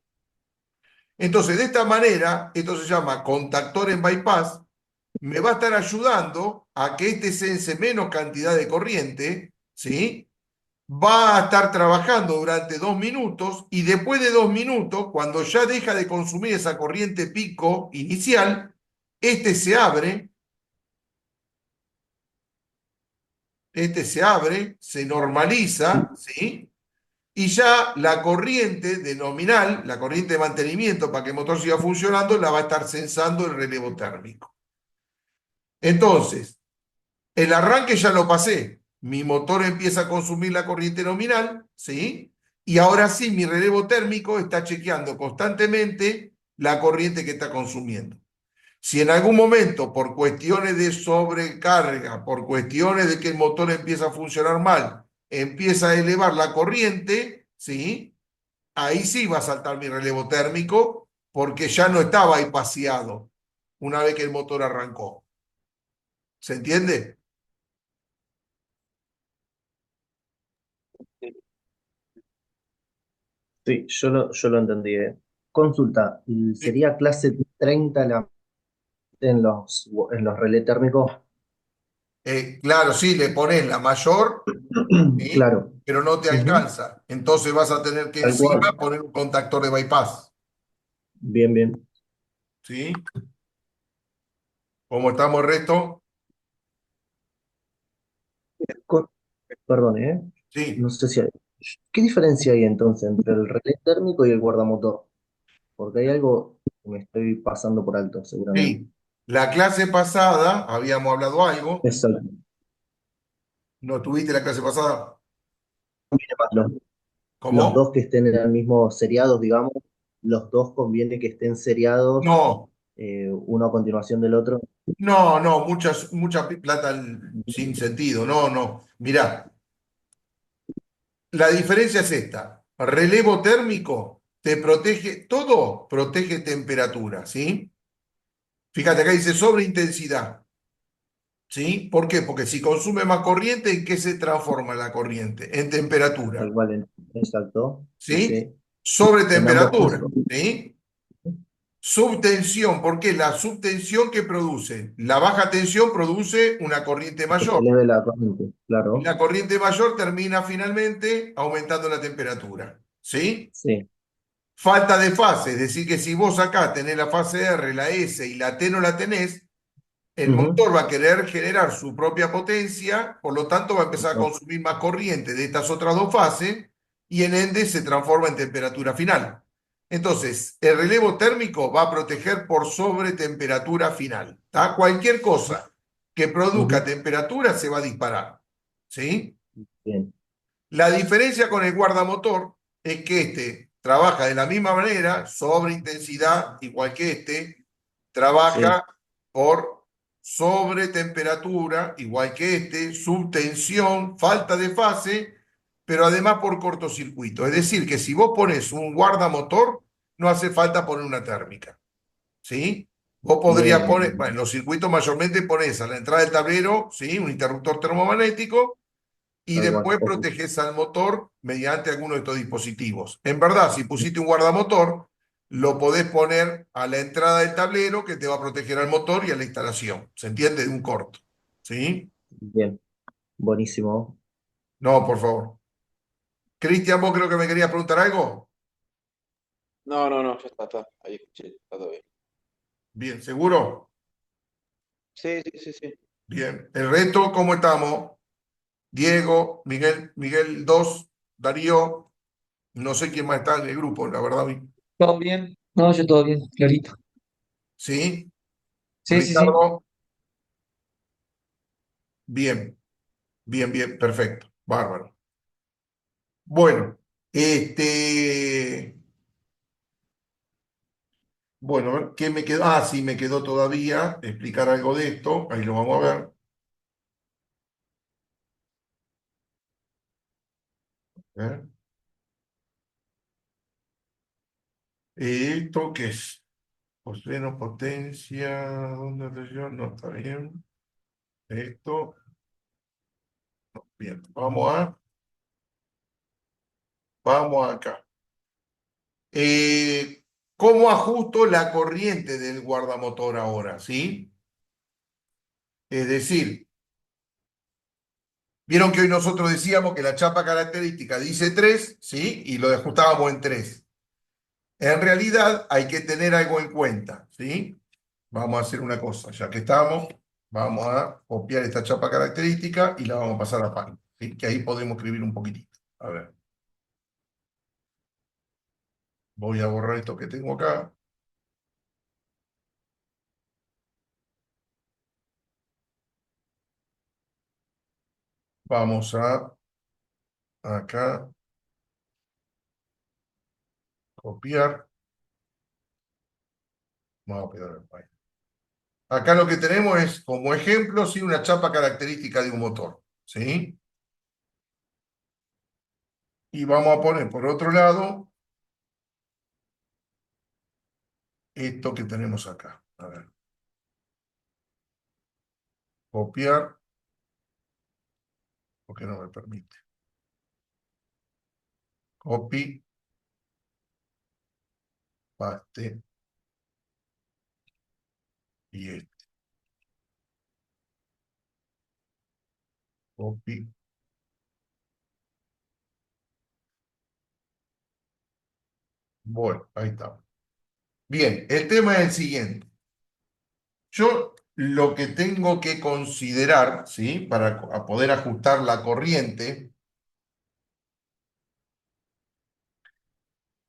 Entonces, de esta manera, esto se llama contactor en bypass, me va a estar ayudando a que este sense menos cantidad de corriente, ¿sí? Va a estar trabajando durante 2 minutos, y después de 2 minutos, cuando ya deja de consumir esa corriente pico inicial, este se abre, se normaliza, ¿sí? Y ya la corriente de nominal, la corriente de mantenimiento para que el motor siga funcionando, la va a estar censando el relevo térmico. Entonces, el arranque ya lo pasé. Mi motor empieza a consumir la corriente nominal, ¿sí? Y ahora sí, mi relevo térmico está chequeando constantemente la corriente que está consumiendo. Si en algún momento, por cuestiones de sobrecarga, por cuestiones de que el motor empieza a funcionar mal, empieza a elevar la corriente, ¿sí? Ahí sí va a saltar mi relevo térmico porque ya no estaba bypaseado una vez que el motor arrancó. ¿Se entiende? Sí, yo lo entendí. Consulta, Sí. ¿sería clase 30 en los relé térmicos? Claro, sí, le pones la mayor, ¿sí? Claro. Pero no te Ujú. alcanza. Entonces vas a tener que Tal encima cual. poner un contactor de bypass, Bien, bien. ¿sí? ¿Cómo estamos el resto? Con- Perdón, Sí, no sé si hay. ¿Qué diferencia hay entonces entre el relé térmico y el guardamotor? Porque hay algo que me estoy pasando por alto, seguramente. sí. La clase pasada habíamos hablado algo. Exacto. ¿No tuviste la clase pasada? Los, los ¿Cómo? dos que estén en el mismo seriados, digamos, los dos conviene que estén seriados, No, uno a continuación del otro. no, mucha plata sin sentido. No, no. Mirá, la diferencia es esta. Relevo térmico te protege, todo protege temperatura, ¿sí? Fíjate, acá dice sobreintensidad, ¿sí? ¿Por qué? Porque si consume más corriente, ¿en qué se transforma la corriente? En Tal temperatura, cual, exacto. Sí, ¿sí? sí. Sobre En ambos temperatura, casos. ¿sí? Subtensión, ¿por qué? La subtensión que produce. La baja tensión produce una corriente Que se mayor. eleve la corriente, Y claro. la corriente mayor termina finalmente aumentando la temperatura. ¿Sí? Sí. Falta de fase, es decir, que si vos acá tenés la fase R, la S y la T no la tenés, el Ujú. motor va a querer generar su propia potencia, por lo tanto va a empezar a consumir más corriente de estas otras dos fases y en ende se transforma en temperatura final. Entonces, el relevo térmico va a proteger por sobre temperatura final. ¿Tá? Cualquier cosa que produzca Ujú. temperatura se va a disparar. ¿Sí? Bien. La diferencia con el guardamotor es que este trabaja de la misma manera, sobre intensidad, igual que este, Sí. trabaja por sobre temperatura, igual que este, subtensión, falta de fase, pero además por cortocircuito. Es decir, que si vos pones un guardamotor, no hace falta poner una térmica. ¿Sí? Vos podrías Bien, poner, bueno, bien. en los circuitos mayormente pones a la entrada del tablero, ¿sí? Un interruptor termomagnético y Tal cual. después Ok. proteges al motor mediante alguno de estos dispositivos. En verdad, si pusiste un guardamotor, lo podés poner a la entrada del tablero que te va a proteger al motor y a la instalación. ¿Se entiende? De un corto. ¿Sí? Bien. Buenísimo. No, por favor. Cristian, vos creo que me querías preguntar algo. No, no, no, ya está. Ahí escuché, está todo bien. Bien, ¿seguro? Sí, sí, sí, sí. Bien. El resto, ¿cómo estamos? Diego, Miguel 2, Darío, no sé quién más está en el grupo, la verdad. ¿Todo bien? No, yo todo bien, clarito. ¿Sí? Sí, sí, sí. Ricardo, bien. Bien, bien, perfecto, bárbaro. Bueno, bueno, a ver, ¿qué me quedó? Ah, sí, me quedó todavía explicar algo de esto, ahí lo vamos a ver. A ver. ¿Esto qué es? Menos potencia, ¿dónde presión? No, está bien. Esto, bien, vamos acá. Eh, ¿Cómo ajusto la corriente del guardamotor ahora? ¿Sí? Es decir, vieron que hoy nosotros decíamos que la chapa característica dice 3, ¿sí? Y lo ajustábamos en 3. En realidad hay que tener algo en cuenta, ¿sí? Vamos a hacer una cosa, ya que estamos, vamos a copiar esta chapa característica y la vamos a pasar a Pan, ¿sí? Que ahí podemos escribir un poquitito. A ver, voy a borrar esto que tengo acá. Vamos a acá, copiar. Vamos a pegar el país. Acá lo que tenemos es, como ejemplo, sí, una chapa característica de un motor, ¿sí? Y vamos a poner por otro lado esto que tenemos acá. A ver, copiar, porque no me permite. Copy, paste y este. Copy. Bueno, ahí está. Bien, el tema es el siguiente. Yo lo que tengo que considerar, ¿sí? Para poder ajustar la corriente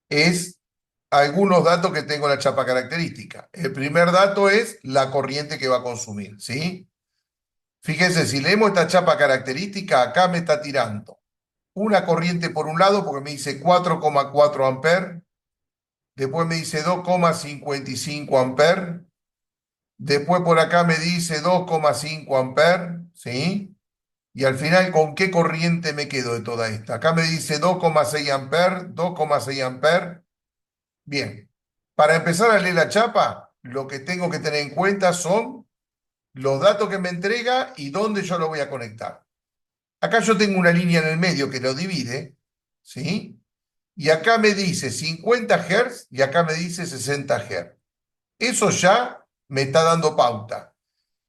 es algunos datos que tengo en la chapa característica. El primer dato es la corriente que va a consumir, ¿sí? Fíjense, si leemos esta chapa característica, acá me está tirando una corriente por un lado, porque me dice 4,4 amperes, después me dice 2,55 amperes, después por acá me dice 2,5 amperes, ¿sí? Y al final, ¿con qué corriente me quedo de toda esta? Acá me dice 2,6 amperes, 2,6 amperes. Bien, para empezar a leer la chapa, lo que tengo que tener en cuenta son los datos que me entrega y dónde yo lo voy a conectar. Acá yo tengo una línea en el medio que lo divide, ¿sí? Y acá me dice 50 Hz y acá me dice 60 Hz. Eso ya me está dando pauta.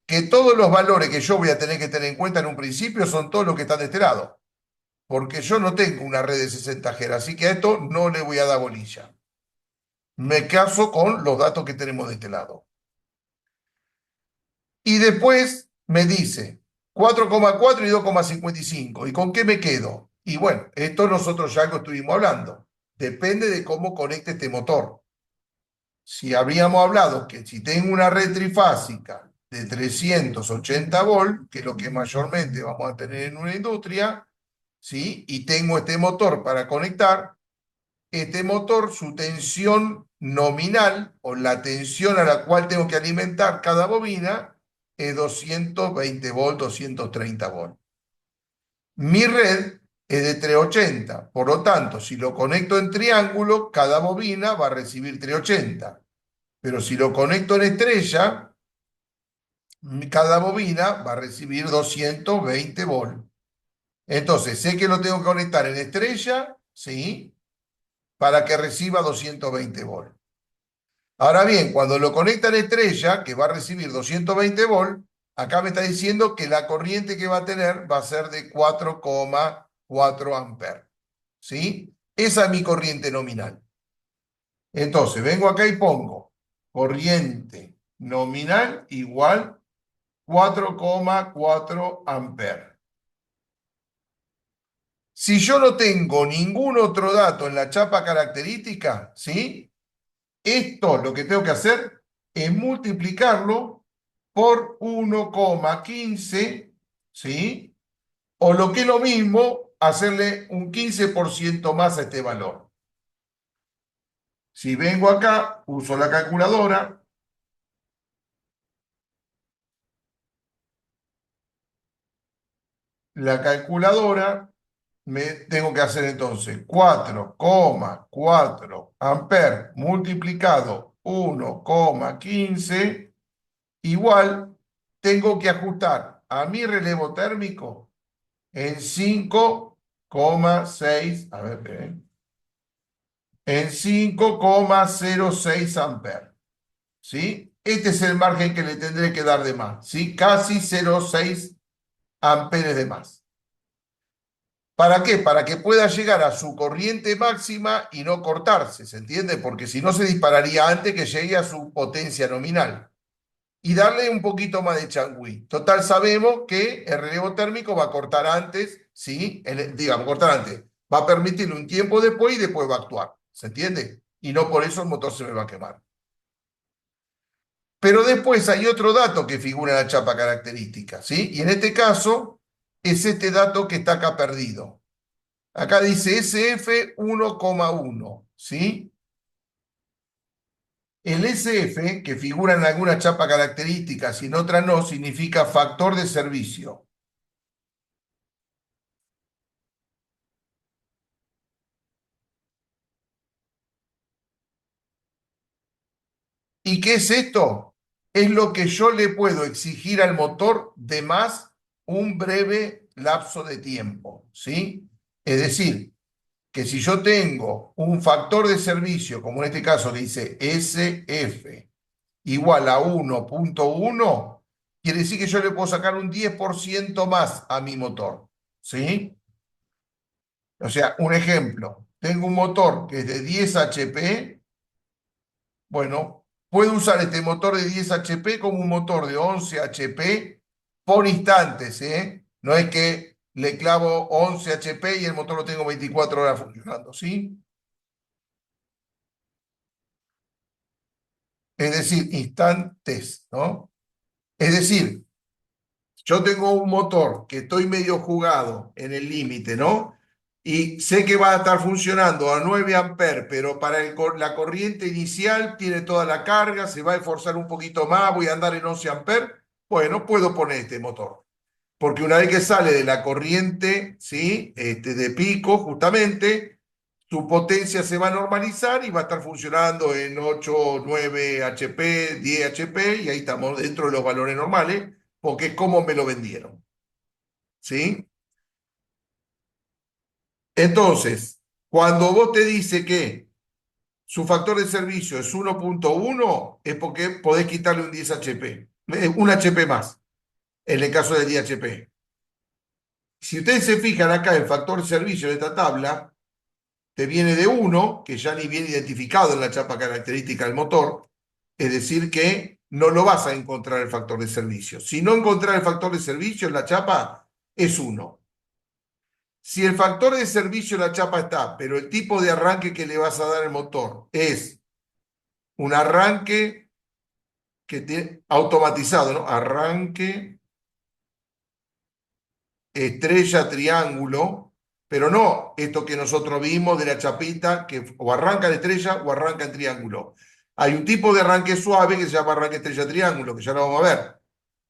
Que todos los valores que yo voy a tener que tener en cuenta en un principio son todos los que están de este lado. Porque yo no tengo una red de 60 Hz, así que a esto no le voy a dar bolilla. Me caso con los datos que tenemos de este lado. Y después me dice 4,4 y 2,55. ¿Y con qué me quedo? Y bueno, esto nosotros ya lo estuvimos hablando. Depende de cómo conecte este motor. Si habríamos hablado que si tengo una red trifásica de 380 volt, que es lo que mayormente vamos a tener en una industria, ¿sí? Y tengo este motor para conectar, este motor, su tensión nominal o la tensión a la cual tengo que alimentar cada bobina es 220 volt, 230 volt. Mi red es de 380, por lo tanto, si lo conecto en triángulo, cada bobina va a recibir 380. Pero si lo conecto en estrella, cada bobina va a recibir 220 volt. Entonces, sé que lo tengo que conectar en estrella, ¿sí? Para que reciba 220 volt. Ahora bien, cuando lo conecta en estrella, que va a recibir 220 volt, acá me está diciendo que la corriente que va a tener va a ser de 4,4 amperes. ¿Sí? Esa es mi corriente nominal. Entonces, vengo acá y pongo corriente nominal igual 4,4 amperes. Si yo no tengo ningún otro dato en la chapa característica, ¿sí? Esto lo que tengo que hacer es multiplicarlo por 1,15, ¿sí? O lo que es lo mismo, hacerle un 15% más a este valor. Si vengo acá, uso la calculadora. La calculadora me tengo que hacer entonces 4,4 amperes multiplicado 1,15 igual, tengo que ajustar a mi relevo térmico en 5,6, a ver, en 5,06 amperes, ¿sí? Este es el margen que le tendré que dar de más, ¿sí? Casi 0,6 amperes de más. ¿Para qué? Para que pueda llegar a su corriente máxima y no cortarse, ¿se entiende? Porque si no se dispararía antes que llegue a su potencia nominal. Y darle un poquito más de changüí. Total, sabemos que el relevo térmico va a cortar antes, ¿sí? Digamos, cortar antes. Va a permitirle un tiempo después y después va a actuar. ¿Se entiende? Y no por eso el motor se me va a quemar. Pero después hay otro dato que figura en la chapa característica, ¿sí? Y en este caso es este dato que está acá perdido. Acá dice SF 1,1, ¿sí? El SF, que figura en alguna chapa características y en otras no, significa factor de servicio. ¿Y qué es esto? Es lo que yo le puedo exigir al motor de más un breve lapso de tiempo, ¿sí? Es decir, que si yo tengo un factor de servicio, como en este caso que dice SF igual a 1,1, quiere decir que yo le puedo sacar un 10% más a mi motor, ¿sí? O sea, un ejemplo, tengo un motor que es de 10 HP, bueno, puedo usar este motor de 10 HP como un motor de 11 HP por instantes, ¿eh? No es que le clavo 11 HP y el motor lo tengo 24 horas funcionando, ¿sí? Es decir, instantes, ¿no? Es decir, yo tengo un motor que estoy medio jugado en el límite, ¿no? Y sé que va a estar funcionando a 9 amperes, pero para la corriente inicial tiene toda la carga, se va a esforzar un poquito más, voy a andar en 11 amperes. Bueno, puedo poner este motor. Porque una vez que sale de la corriente, ¿sí? De pico, justamente, su potencia se va a normalizar y va a estar funcionando en 8, 9 HP, 10 HP, y ahí estamos dentro de los valores normales, porque es como me lo vendieron. ¿Sí? Entonces, cuando vos te dice que su factor de servicio es 1.1, es porque podés quitarle un 10 HP, un HP más, en el caso del IHP. Si ustedes se fijan acá, el factor de servicio de esta tabla te viene de 1, que ya ni viene identificado en la chapa característica del motor, es decir, que no lo vas a encontrar el factor de servicio. Si no encontrar el factor de servicio en la chapa, es 1. Si el factor de servicio en la chapa está, pero el tipo de arranque que le vas a dar al motor es un arranque que tiene automatizado, ¿no? Arranque, estrella, triángulo, pero no esto que nosotros vimos de la chapita, que o arranca en estrella o arranca en triángulo. Hay un tipo de arranque suave que se llama arranque estrella triángulo, que ya lo vamos a ver.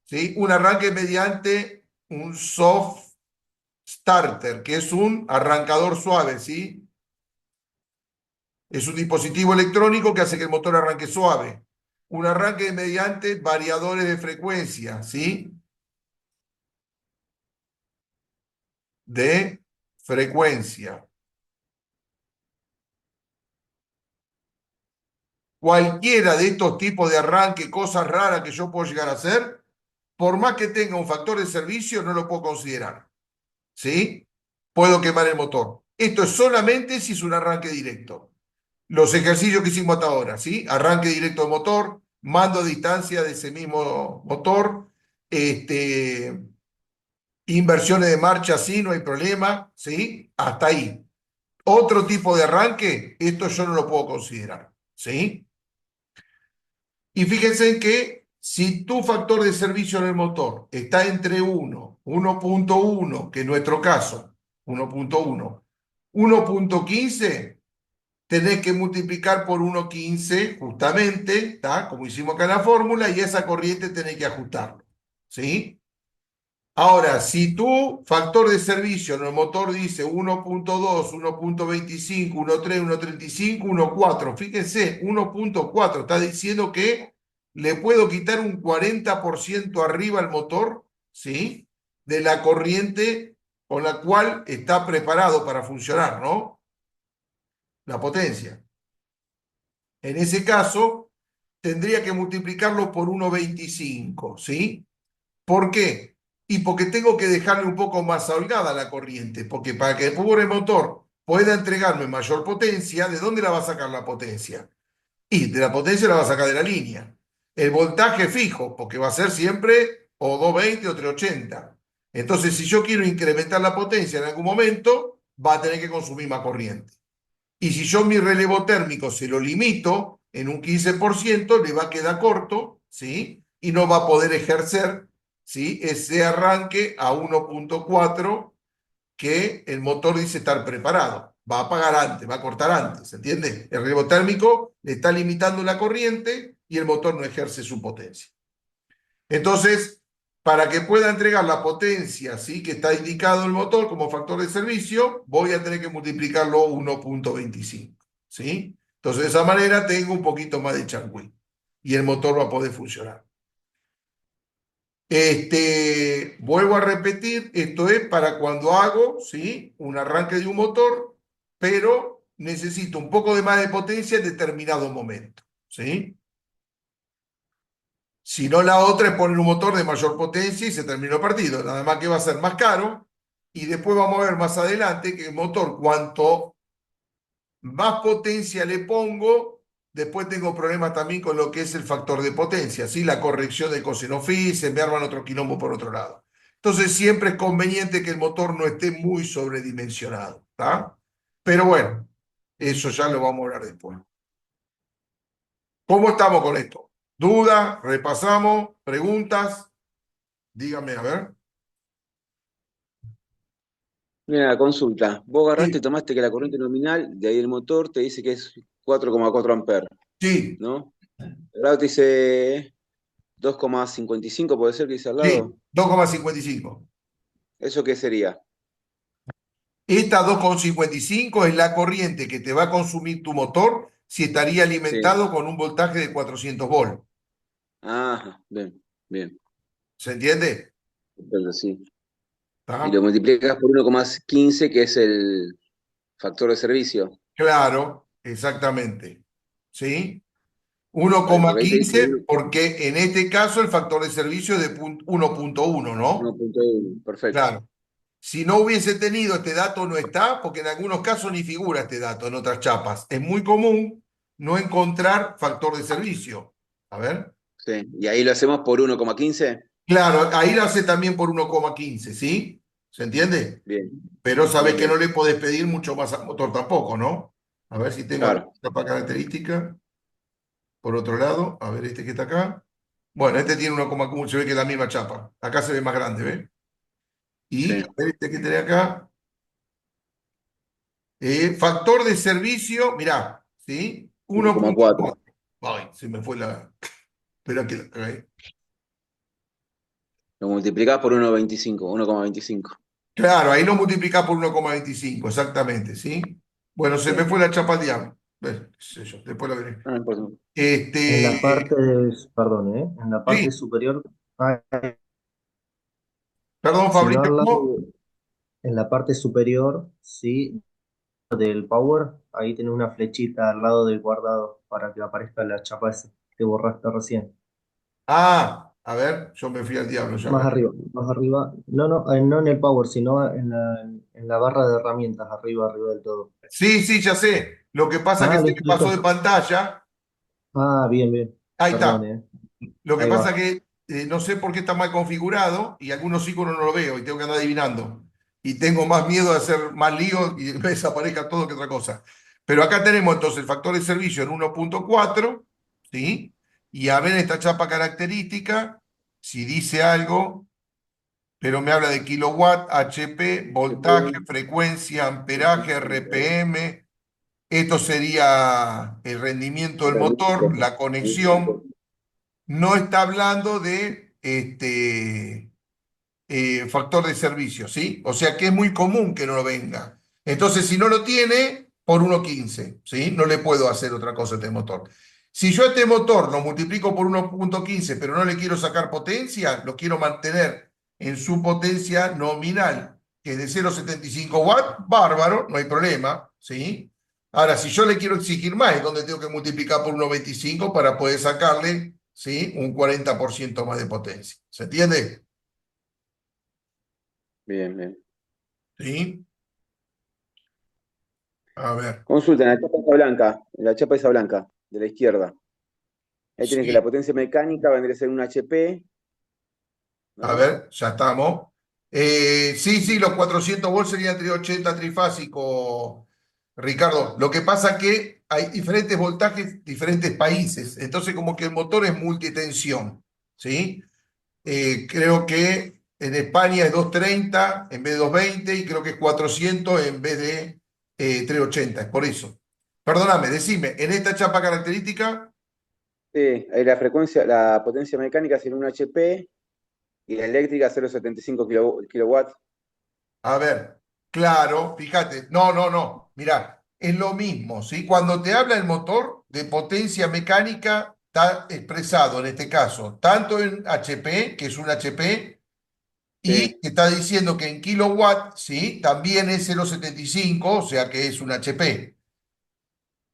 ¿Sí? Un arranque mediante un soft starter, que es un arrancador suave, ¿sí? Es un dispositivo electrónico que hace que el motor arranque suave. Un arranque mediante variadores de frecuencia, ¿sí? De frecuencia. Cualquiera de estos tipos de arranque, cosas raras que yo puedo llegar a hacer, por más que tenga un factor de servicio, no lo puedo considerar, ¿sí? Puedo quemar el motor. Esto es solamente si es un arranque directo. Los ejercicios que hicimos hasta ahora, ¿sí? Arranque directo de motor, mando a distancia de ese mismo motor, inversiones de marcha, sí, no hay problema, ¿sí? Hasta ahí. Otro tipo de arranque, esto yo no lo puedo considerar, ¿sí? Y fíjense que si tu factor de servicio en el motor está entre 1, 1.1, que en nuestro caso, 1.1, 1.15, tenés que multiplicar por 1.15 justamente, ¿tá? Como hicimos acá en la fórmula, y esa corriente tenés que ajustarlo, ¿sí? Ahora, si tu factor de servicio en el motor dice 1.2, 1.25, 1.3, 1.35, 1.4, fíjense, 1.4 está diciendo que le puedo quitar un 40% arriba al motor, ¿sí? De la corriente con la cual está preparado para funcionar, ¿no? La potencia. En ese caso, tendría que multiplicarlo por 1.25, ¿sí? ¿Por qué? Y porque tengo que dejarle un poco más holgada la corriente, porque para que el pobre motor pueda entregarme mayor potencia, ¿de dónde la va a sacar la potencia? Y de la potencia la va a sacar de la línea. El voltaje fijo, porque va a ser siempre o 220 o 380. Entonces, si yo quiero incrementar la potencia en algún momento, va a tener que consumir más corriente. Y si yo mi relevo térmico se lo limito en un 15%, le va a quedar corto, ¿sí? Y no va a poder ejercer, ¿sí? Ese arranque a 1.4 que el motor dice estar preparado. Va a apagar antes, va a cortar antes, ¿entiende? El relevo térmico le está limitando la corriente y el motor no ejerce su potencia. Entonces, para que pueda entregar la potencia, ¿sí? Que está indicado el motor como factor de servicio, voy a tener que multiplicarlo 1.25, ¿sí? Entonces, de esa manera tengo un poquito más de changüí y el motor va a poder funcionar. Vuelvo a repetir, esto es para cuando hago, ¿sí? Un arranque de un motor, pero necesito un poco de más de potencia en determinado momento, ¿sí? Si no, la otra es poner un motor de mayor potencia y se terminó el partido. Nada más que va a ser más caro. Y después vamos a ver más adelante que el motor, cuanto más potencia le pongo, después tengo problemas también con lo que es el factor de potencia, ¿sí? La corrección de coseno phi, se me arman otro quilombo por otro lado. Entonces siempre es conveniente que el motor no esté muy sobredimensionado, ¿tá? Pero bueno, eso ya lo vamos a hablar después. ¿Cómo estamos con esto? ¿Dudas? ¿Repasamos? ¿Preguntas? Dígame, a ver. Mira, consulta. Vos agarraste y Sí, tomaste que la corriente nominal de ahí el motor te dice que es 4,4 amperes, sí, ¿no? Ahora te dice 2,55, puede ser que dice al sí, lado. 2,55. ¿Eso qué sería? Esta 2,55 es la corriente que te va a consumir tu motor si estaría Sí. alimentado con un voltaje de 400 volts. Ajá, bien, bien. ¿Se entiende? Perfecto, sí. Y lo ¿Tá? multiplicas por 1,15, que es el factor de servicio. Claro, exactamente. ¿sí? Vale, porque ahí te dice 1,15 porque en este caso el factor de servicio es de 1,1, ¿no? 1.1, perfecto. Claro. Si no hubiese tenido este dato, no está, porque en algunos casos ni figura este dato en otras chapas. Es muy común no encontrar factor de servicio. A ver. Sí, y ahí lo hacemos por 1,15. Claro, ahí lo hace también por 1,15, ¿sí? ¿Se entiende? Bien, Pero sabes bien, que no bien. le podés pedir mucho más al motor tampoco, ¿no? A ver si tengo alguna Claro, chapa característica. Por otro lado, a ver este que está acá. Bueno, este tiene 1,1, se ve que es la misma chapa. Acá se ve más grande, ¿ves? Y sí, a ver este que tiene acá. Factor de servicio, mirá, ¿sí? 1,4. 1,4. Ay, se me fue la. Espera que la cagué. Lo multiplicás por 1,25. Claro, ahí lo multiplicás por 1,25, exactamente, ¿sí? Bueno, se me Bien. fue la chapa al diablo. Qué sé yo, después la veré. Ah, por supuesto. En la Este, parte, perdón, en la parte sí, superior, hay- perdón, si no Fabrito, al lado, ¿cómo? en la parte superior, sí, del power, ahí tiene una flechita al lado del guardado para que aparezca la chapa esa que borraste recién. Ah, a ver, yo me fui al diablo ya. Más arriba, más arriba. No, no, no en el power, sino en la barra de herramientas, arriba, arriba del todo. Sí, sí, ya sé. Lo que pasa es que Ah, se me listo, pasó de listo. pantalla. Ah, bien, bien. Ahí Perdón, está. Lo que ahí pasa va. es que no sé por qué está mal configurado y algunos iconos no lo veo y tengo que andar adivinando. Y tengo más miedo de hacer más lío y me desaparezca todo que otra cosa. Pero acá tenemos entonces el factor de servicio en 1,4, ¿sí? Y a ver esta chapa característica, si dice algo, pero me habla de kilowatt, HP, voltaje, frecuencia, amperaje, RPM. Esto sería el rendimiento del motor, la conexión. No está hablando de factor de servicio, ¿sí? O sea que es muy común que no lo venga. Entonces, si no lo tiene, por 1,15, ¿sí? No le puedo hacer otra cosa a este motor. Si yo a este motor lo multiplico por 1,15, pero no le quiero sacar potencia, lo quiero mantener en su potencia nominal, que es de 0,75 watts, bárbaro, no hay problema, ¿sí? Ahora, si yo le quiero exigir más, es donde tengo que multiplicar por 1,25 para poder sacarle, ¿sí? Un 40% más de potencia. ¿Se entiende? Bien, bien. ¿Sí? A ver, Consulta, en la chapa esa blanca, de la izquierda. Ahí tienes que la sí, potencia mecánica vendría a ser un HP, a ¿no? ver, ya estamos. Sí, sí, los 400 volts serían 380 trifásico, Ricardo. Lo que pasa que hay diferentes voltajes, diferentes países. Entonces, como que el motor es multitensión, ¿sí? Creo que en España es 230 en vez de 220 y creo que es 400 en vez de 380. Es por eso. Perdóname, decime, en esta chapa característica. Sí, ahí la potencia mecánica sería un HP y la eléctrica 0,75 kilowatts. A ver, claro, fíjate, no, no, no, mirá, es lo mismo, ¿sí? Cuando te habla el motor de potencia mecánica, está expresado en este caso, tanto en HP, que es un HP, y Sí, te está diciendo que en kilowatt, ¿sí? También es 0,75, o sea que es un HP.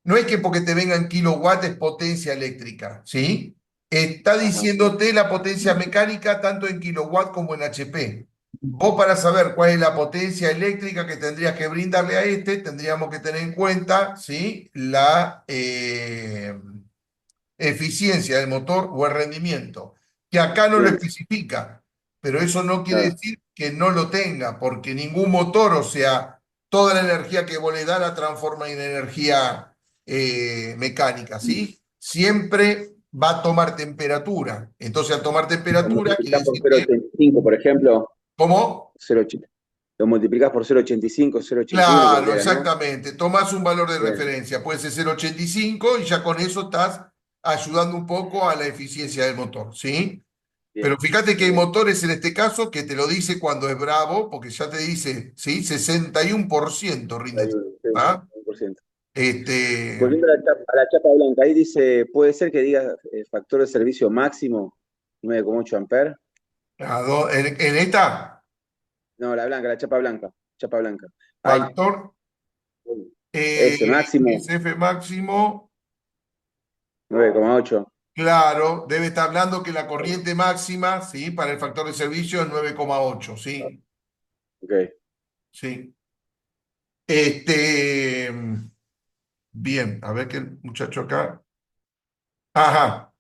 No es que porque te venga en kilowatt es potencia eléctrica, ¿sí? Está ajá, diciéndote la potencia mecánica tanto en kilowatt como en HP. Vos para saber cuál es la potencia eléctrica que tendrías que brindarle a este, tendríamos que tener en cuenta, ¿sí? La eficiencia del motor o el rendimiento, que acá no lo bien, especifica, pero eso no quiere claro, decir que no lo tenga, porque ningún motor, o sea, toda la energía que vos le das la transforma en energía mecánica, ¿sí? Siempre va a tomar temperatura. Entonces, al tomar lo temperatura, quiere multiplicás por decir que, 0,85, por ejemplo, ¿cómo? 0,80. Lo multiplicás por 0,85, 0,81 creo que Claro, era, ¿no? exactamente. Tomas un valor de Bien, referencia, puede ser 0,85 y ya con eso estás ayudando un poco a la eficiencia del motor, ¿sí? Pero bien, fíjate que hay bien. motores en este caso que te lo dice cuando es bravo, porque ya te dice, ¿sí? 61% rinde. Hay uno, sí, ¿Ah? 100%. Este, Volviendo a la chapa blanca, ahí dice, puede ser que diga factor de servicio máximo 9,8 amperes. en esta, No, la blanca, la chapa blanca, chapa blanca. Ahí, factor ese máximo, SF máximo, 9,8. Claro, debe estar hablando que la corriente máxima, ¿sí? Para el factor de servicio es 9,8, ¿sí? Ok. Sí. Este, bien, a ver qué el muchacho acá. Ajá.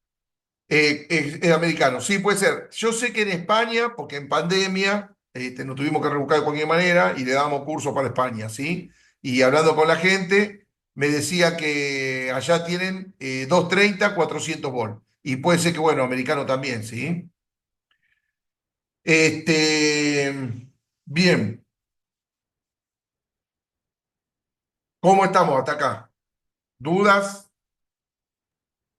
Es americano, sí, puede ser. Yo sé que en España, porque en pandemia nos tuvimos que rebuscar de cualquier manera y le damos cursos para España, ¿sí? Y hablando con la gente, me decía que allá tienen 230, 400 volt. Y puede ser que, bueno, americano también, ¿sí? Este, bien, ¿cómo estamos hasta acá? ¿Dudas?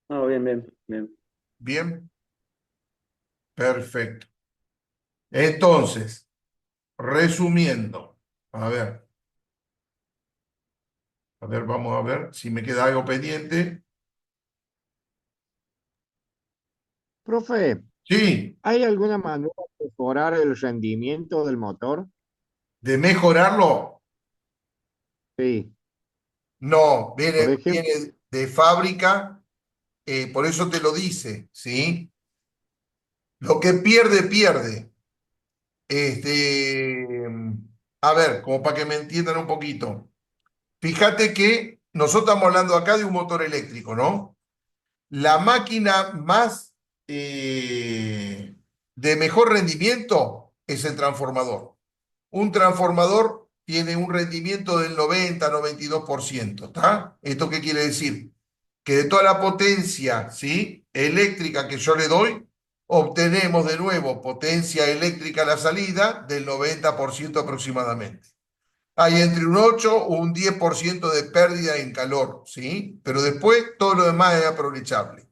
No, bien, bien, bien. Bien, perfecto. Entonces, resumiendo, a ver, vamos a ver si me queda algo pendiente. Profe, Sí, ¿hay alguna manera de mejorar el rendimiento del motor? de mejorarlo, Sí, no, por ejemplo, viene de fábrica, por eso te lo dice, ¿sí? Lo que pierde, pierde. Este, a ver, como para que me entiendan un poquito. Fíjate que nosotros estamos hablando acá de un motor eléctrico, ¿no? La máquina más de mejor rendimiento es el transformador. Un transformador tiene un rendimiento del 90-92%, ¿está? ¿Esto qué quiere decir? Que de toda la potencia, ¿sí? Eléctrica que yo le doy, obtenemos de nuevo potencia eléctrica a la salida del 90% aproximadamente. Hay entre un 8 o un 10% de pérdida en calor, ¿sí? Pero después todo lo demás es aprovechable.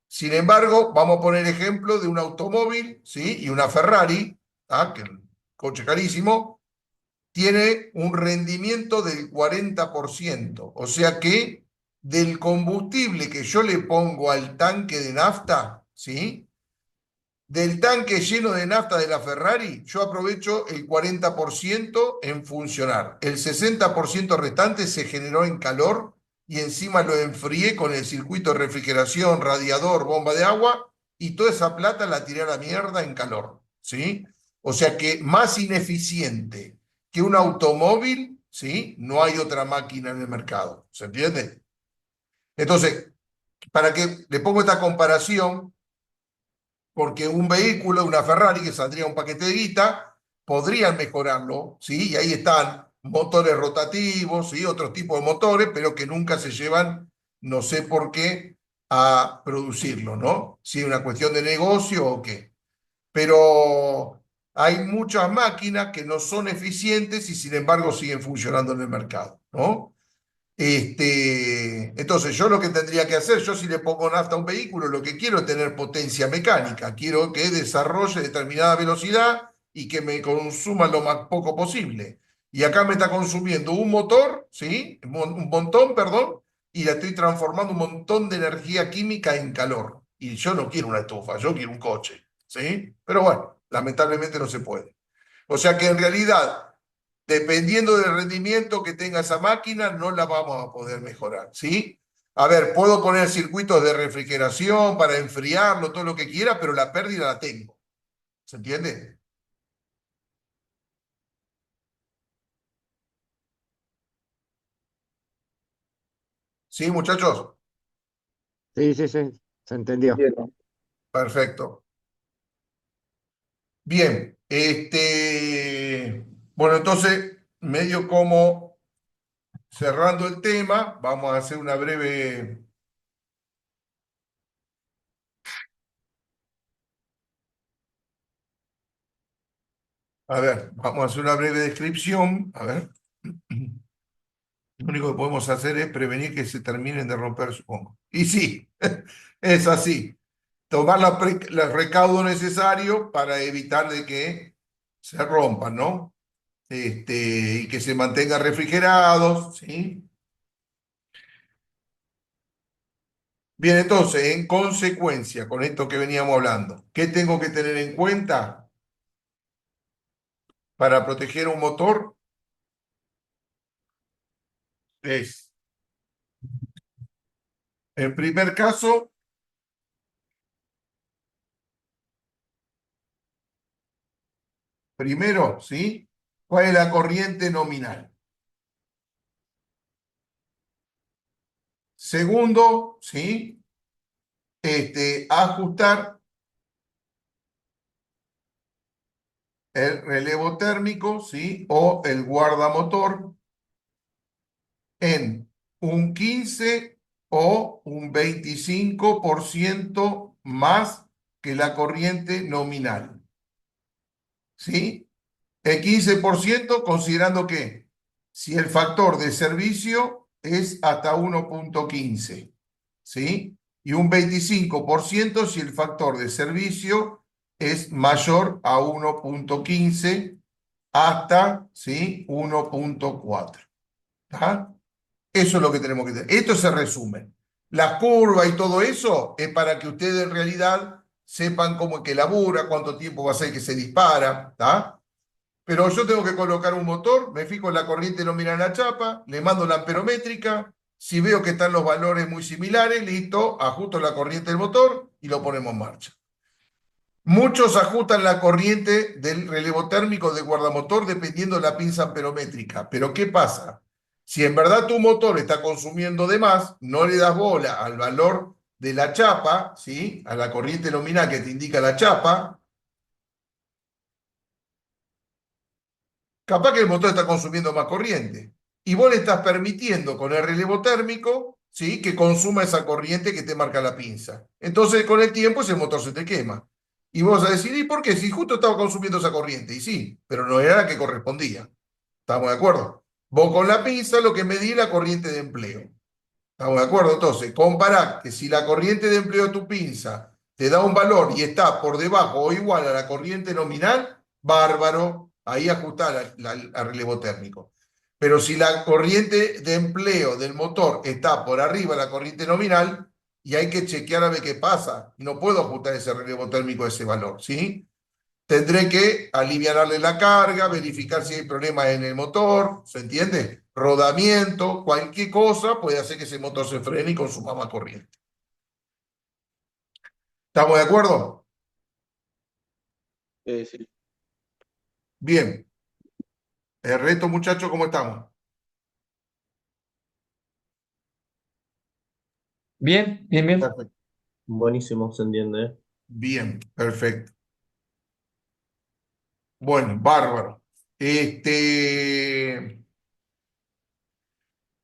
Sin embargo, vamos a poner ejemplo de un automóvil, ¿sí? Y una Ferrari, ¿ah? Que el coche carísimo, tiene un rendimiento del 40%. O sea que del combustible que yo le pongo al tanque de nafta, ¿sí? Del tanque lleno de nafta de la Ferrari, yo aprovecho el 40% en funcionar. El 60% restante se generó en calor y encima lo enfrié con el circuito de refrigeración, radiador, bomba de agua y toda esa plata la tiré a la mierda en calor, ¿sí? O sea que más ineficiente que un automóvil, ¿sí? No hay otra máquina en el mercado, ¿se entiende? Entonces, para que le pongo esta comparación, porque un vehículo, una Ferrari que saldría un paquete de guita, podrían mejorarlo, ¿sí? Y ahí están motores rotativos, ¿sí? Otros tipos de motores, pero que nunca se llevan, no sé por qué, a producirlo, ¿no? Si es una cuestión de negocio o qué. Pero hay muchas máquinas que no son eficientes y sin embargo siguen funcionando en el mercado, ¿no? Entonces, yo lo que tendría que hacer, yo si le pongo nafta a un vehículo, lo que quiero es tener potencia mecánica, quiero que desarrolle determinada velocidad y que me consuma lo más poco posible. Y acá me está consumiendo un motor, ¿sí? Un montón, perdón, y la estoy transformando un montón de energía química en calor. Y yo no quiero una estufa, yo quiero un coche, ¿sí? Pero bueno, lamentablemente no se puede. O sea que en realidad, dependiendo del rendimiento que tenga esa máquina, no la vamos a poder mejorar, ¿sí? A ver, puedo poner circuitos de refrigeración para enfriarlo, todo lo que quiera, pero la pérdida la tengo. ¿Se entiende? ¿Sí, muchachos? sí, sí, sí, se entendió. Entiendo. Perfecto. Bien, bueno, entonces, medio como cerrando el tema, vamos a hacer una breve, a ver, vamos a hacer una breve descripción, a ver. Lo único que podemos hacer es prevenir que se terminen de romper, supongo. Y sí, es así. Tomar los recaudos necesarios para evitar de que se rompan, ¿no? Y que se mantengan refrigerados, ¿sí? Bien, entonces, en consecuencia, con esto que veníamos hablando, ¿qué tengo que tener en cuenta para proteger un motor? Es En primer caso, primero, ¿sí? ¿Cuál es la corriente nominal? Segundo, ¿sí? Ajustar el relevo térmico, ¿sí? O el guardamotor en un 15 o un 25% más que la corriente nominal, ¿sí? El 15% considerando que si el factor de servicio es hasta 1,15, ¿sí? Y un 25% si el factor de servicio es mayor a 1,15 hasta, ¿sí? 1,4. ¿Está? Eso es lo que tenemos que tener. Esto se resume. La curva y todo eso es para que ustedes en realidad sepan cómo es que labura, cuánto tiempo va a ser que se dispara, ¿está? Pero yo tengo que colocar un motor, me fijo en la corriente nominal en la chapa, le mando la amperométrica, si veo que están los valores muy similares, listo, ajusto la corriente del motor y lo ponemos en marcha. Muchos ajustan la corriente del relevo térmico de guardamotor dependiendo de la pinza amperométrica. Pero ¿qué pasa? Si en verdad tu motor está consumiendo de más, no le das bola al valor de la chapa, ¿sí? A la corriente nominal que te indica la chapa, capaz que el motor está consumiendo más corriente. Y vos le estás permitiendo con el relevo térmico, ¿sí? Que consuma esa corriente que te marca la pinza. Entonces, con el tiempo, ese motor se te quema. Y vos vas a decir, ¿y por qué? Si justo estaba consumiendo esa corriente. Y sí, pero no era la que correspondía. ¿Estamos de acuerdo? Vos con la pinza lo que medís es la corriente de empleo. ¿Estamos de acuerdo? Entonces, compará que si la corriente de empleo de tu pinza te da un valor y está por debajo o igual a la corriente nominal, bárbaro, ahí ajustá al relevo térmico. Pero si la corriente de empleo del motor está por arriba de la corriente nominal, y hay que chequear a ver qué pasa, y no puedo ajustar ese relevo térmico a ese valor, ¿sí? Tendré que aliviarle la carga, verificar si hay problemas en el motor, ¿se entiende? Rodamiento, cualquier cosa puede hacer que ese motor se frene y consuma más corriente. ¿Estamos de acuerdo? Sí. Bien. El resto, muchachos, ¿cómo estamos? Bien, bien, bien. Perfecto. Buenísimo, se entiende, ¿eh? Bien, perfecto. Bueno, bárbaro.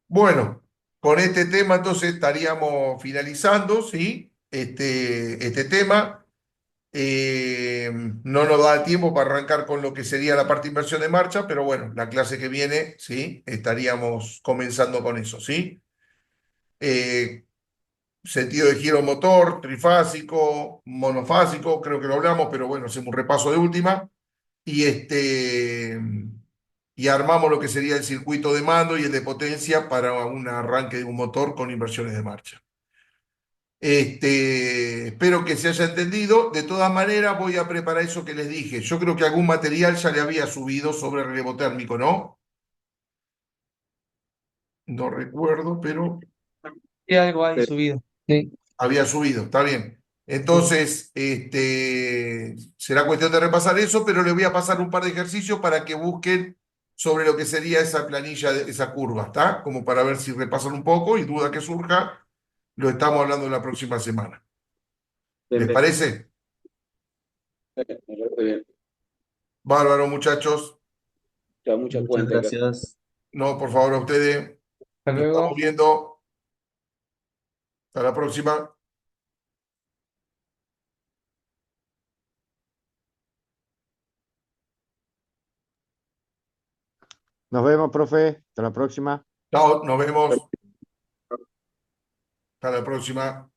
Bueno, con este tema entonces estaríamos finalizando, ¿sí? Este tema. No nos da tiempo para arrancar con lo que sería la parte de inversión de marcha, pero bueno, la clase que viene, sí, estaríamos comenzando con eso, ¿sí? Eh, Sentido de giro motor, trifásico, monofásico, creo que lo hablamos, pero bueno, hacemos un repaso de última y y armamos lo que sería el circuito de mando y el de potencia para un arranque de un motor con inversiones de marcha. Espero que se haya entendido. De todas maneras, voy a preparar eso que les dije. Yo creo que algún material ya le había subido sobre relevo térmico, ¿no? No recuerdo, pero Sí, algo hay subido. Sí, había subido, está bien. sí. Entonces, será cuestión de repasar eso, pero les voy a pasar un par de ejercicios para que busquen sobre lo que sería esa planilla, esa curva, ¿está? Como para ver si repasan un poco y duda que surja, lo estamos hablando la próxima semana. ¿Les Perfecto. parece? Me parece bien. Bárbaro, muchachos. Ya, mucha Muchas cuenta hay que hacer. gracias. No, por favor, a ustedes. Hasta Nos estamos luego. viendo. Hasta la próxima. Nos vemos, profe. Hasta la próxima. Chao, nos vemos. Hasta la próxima.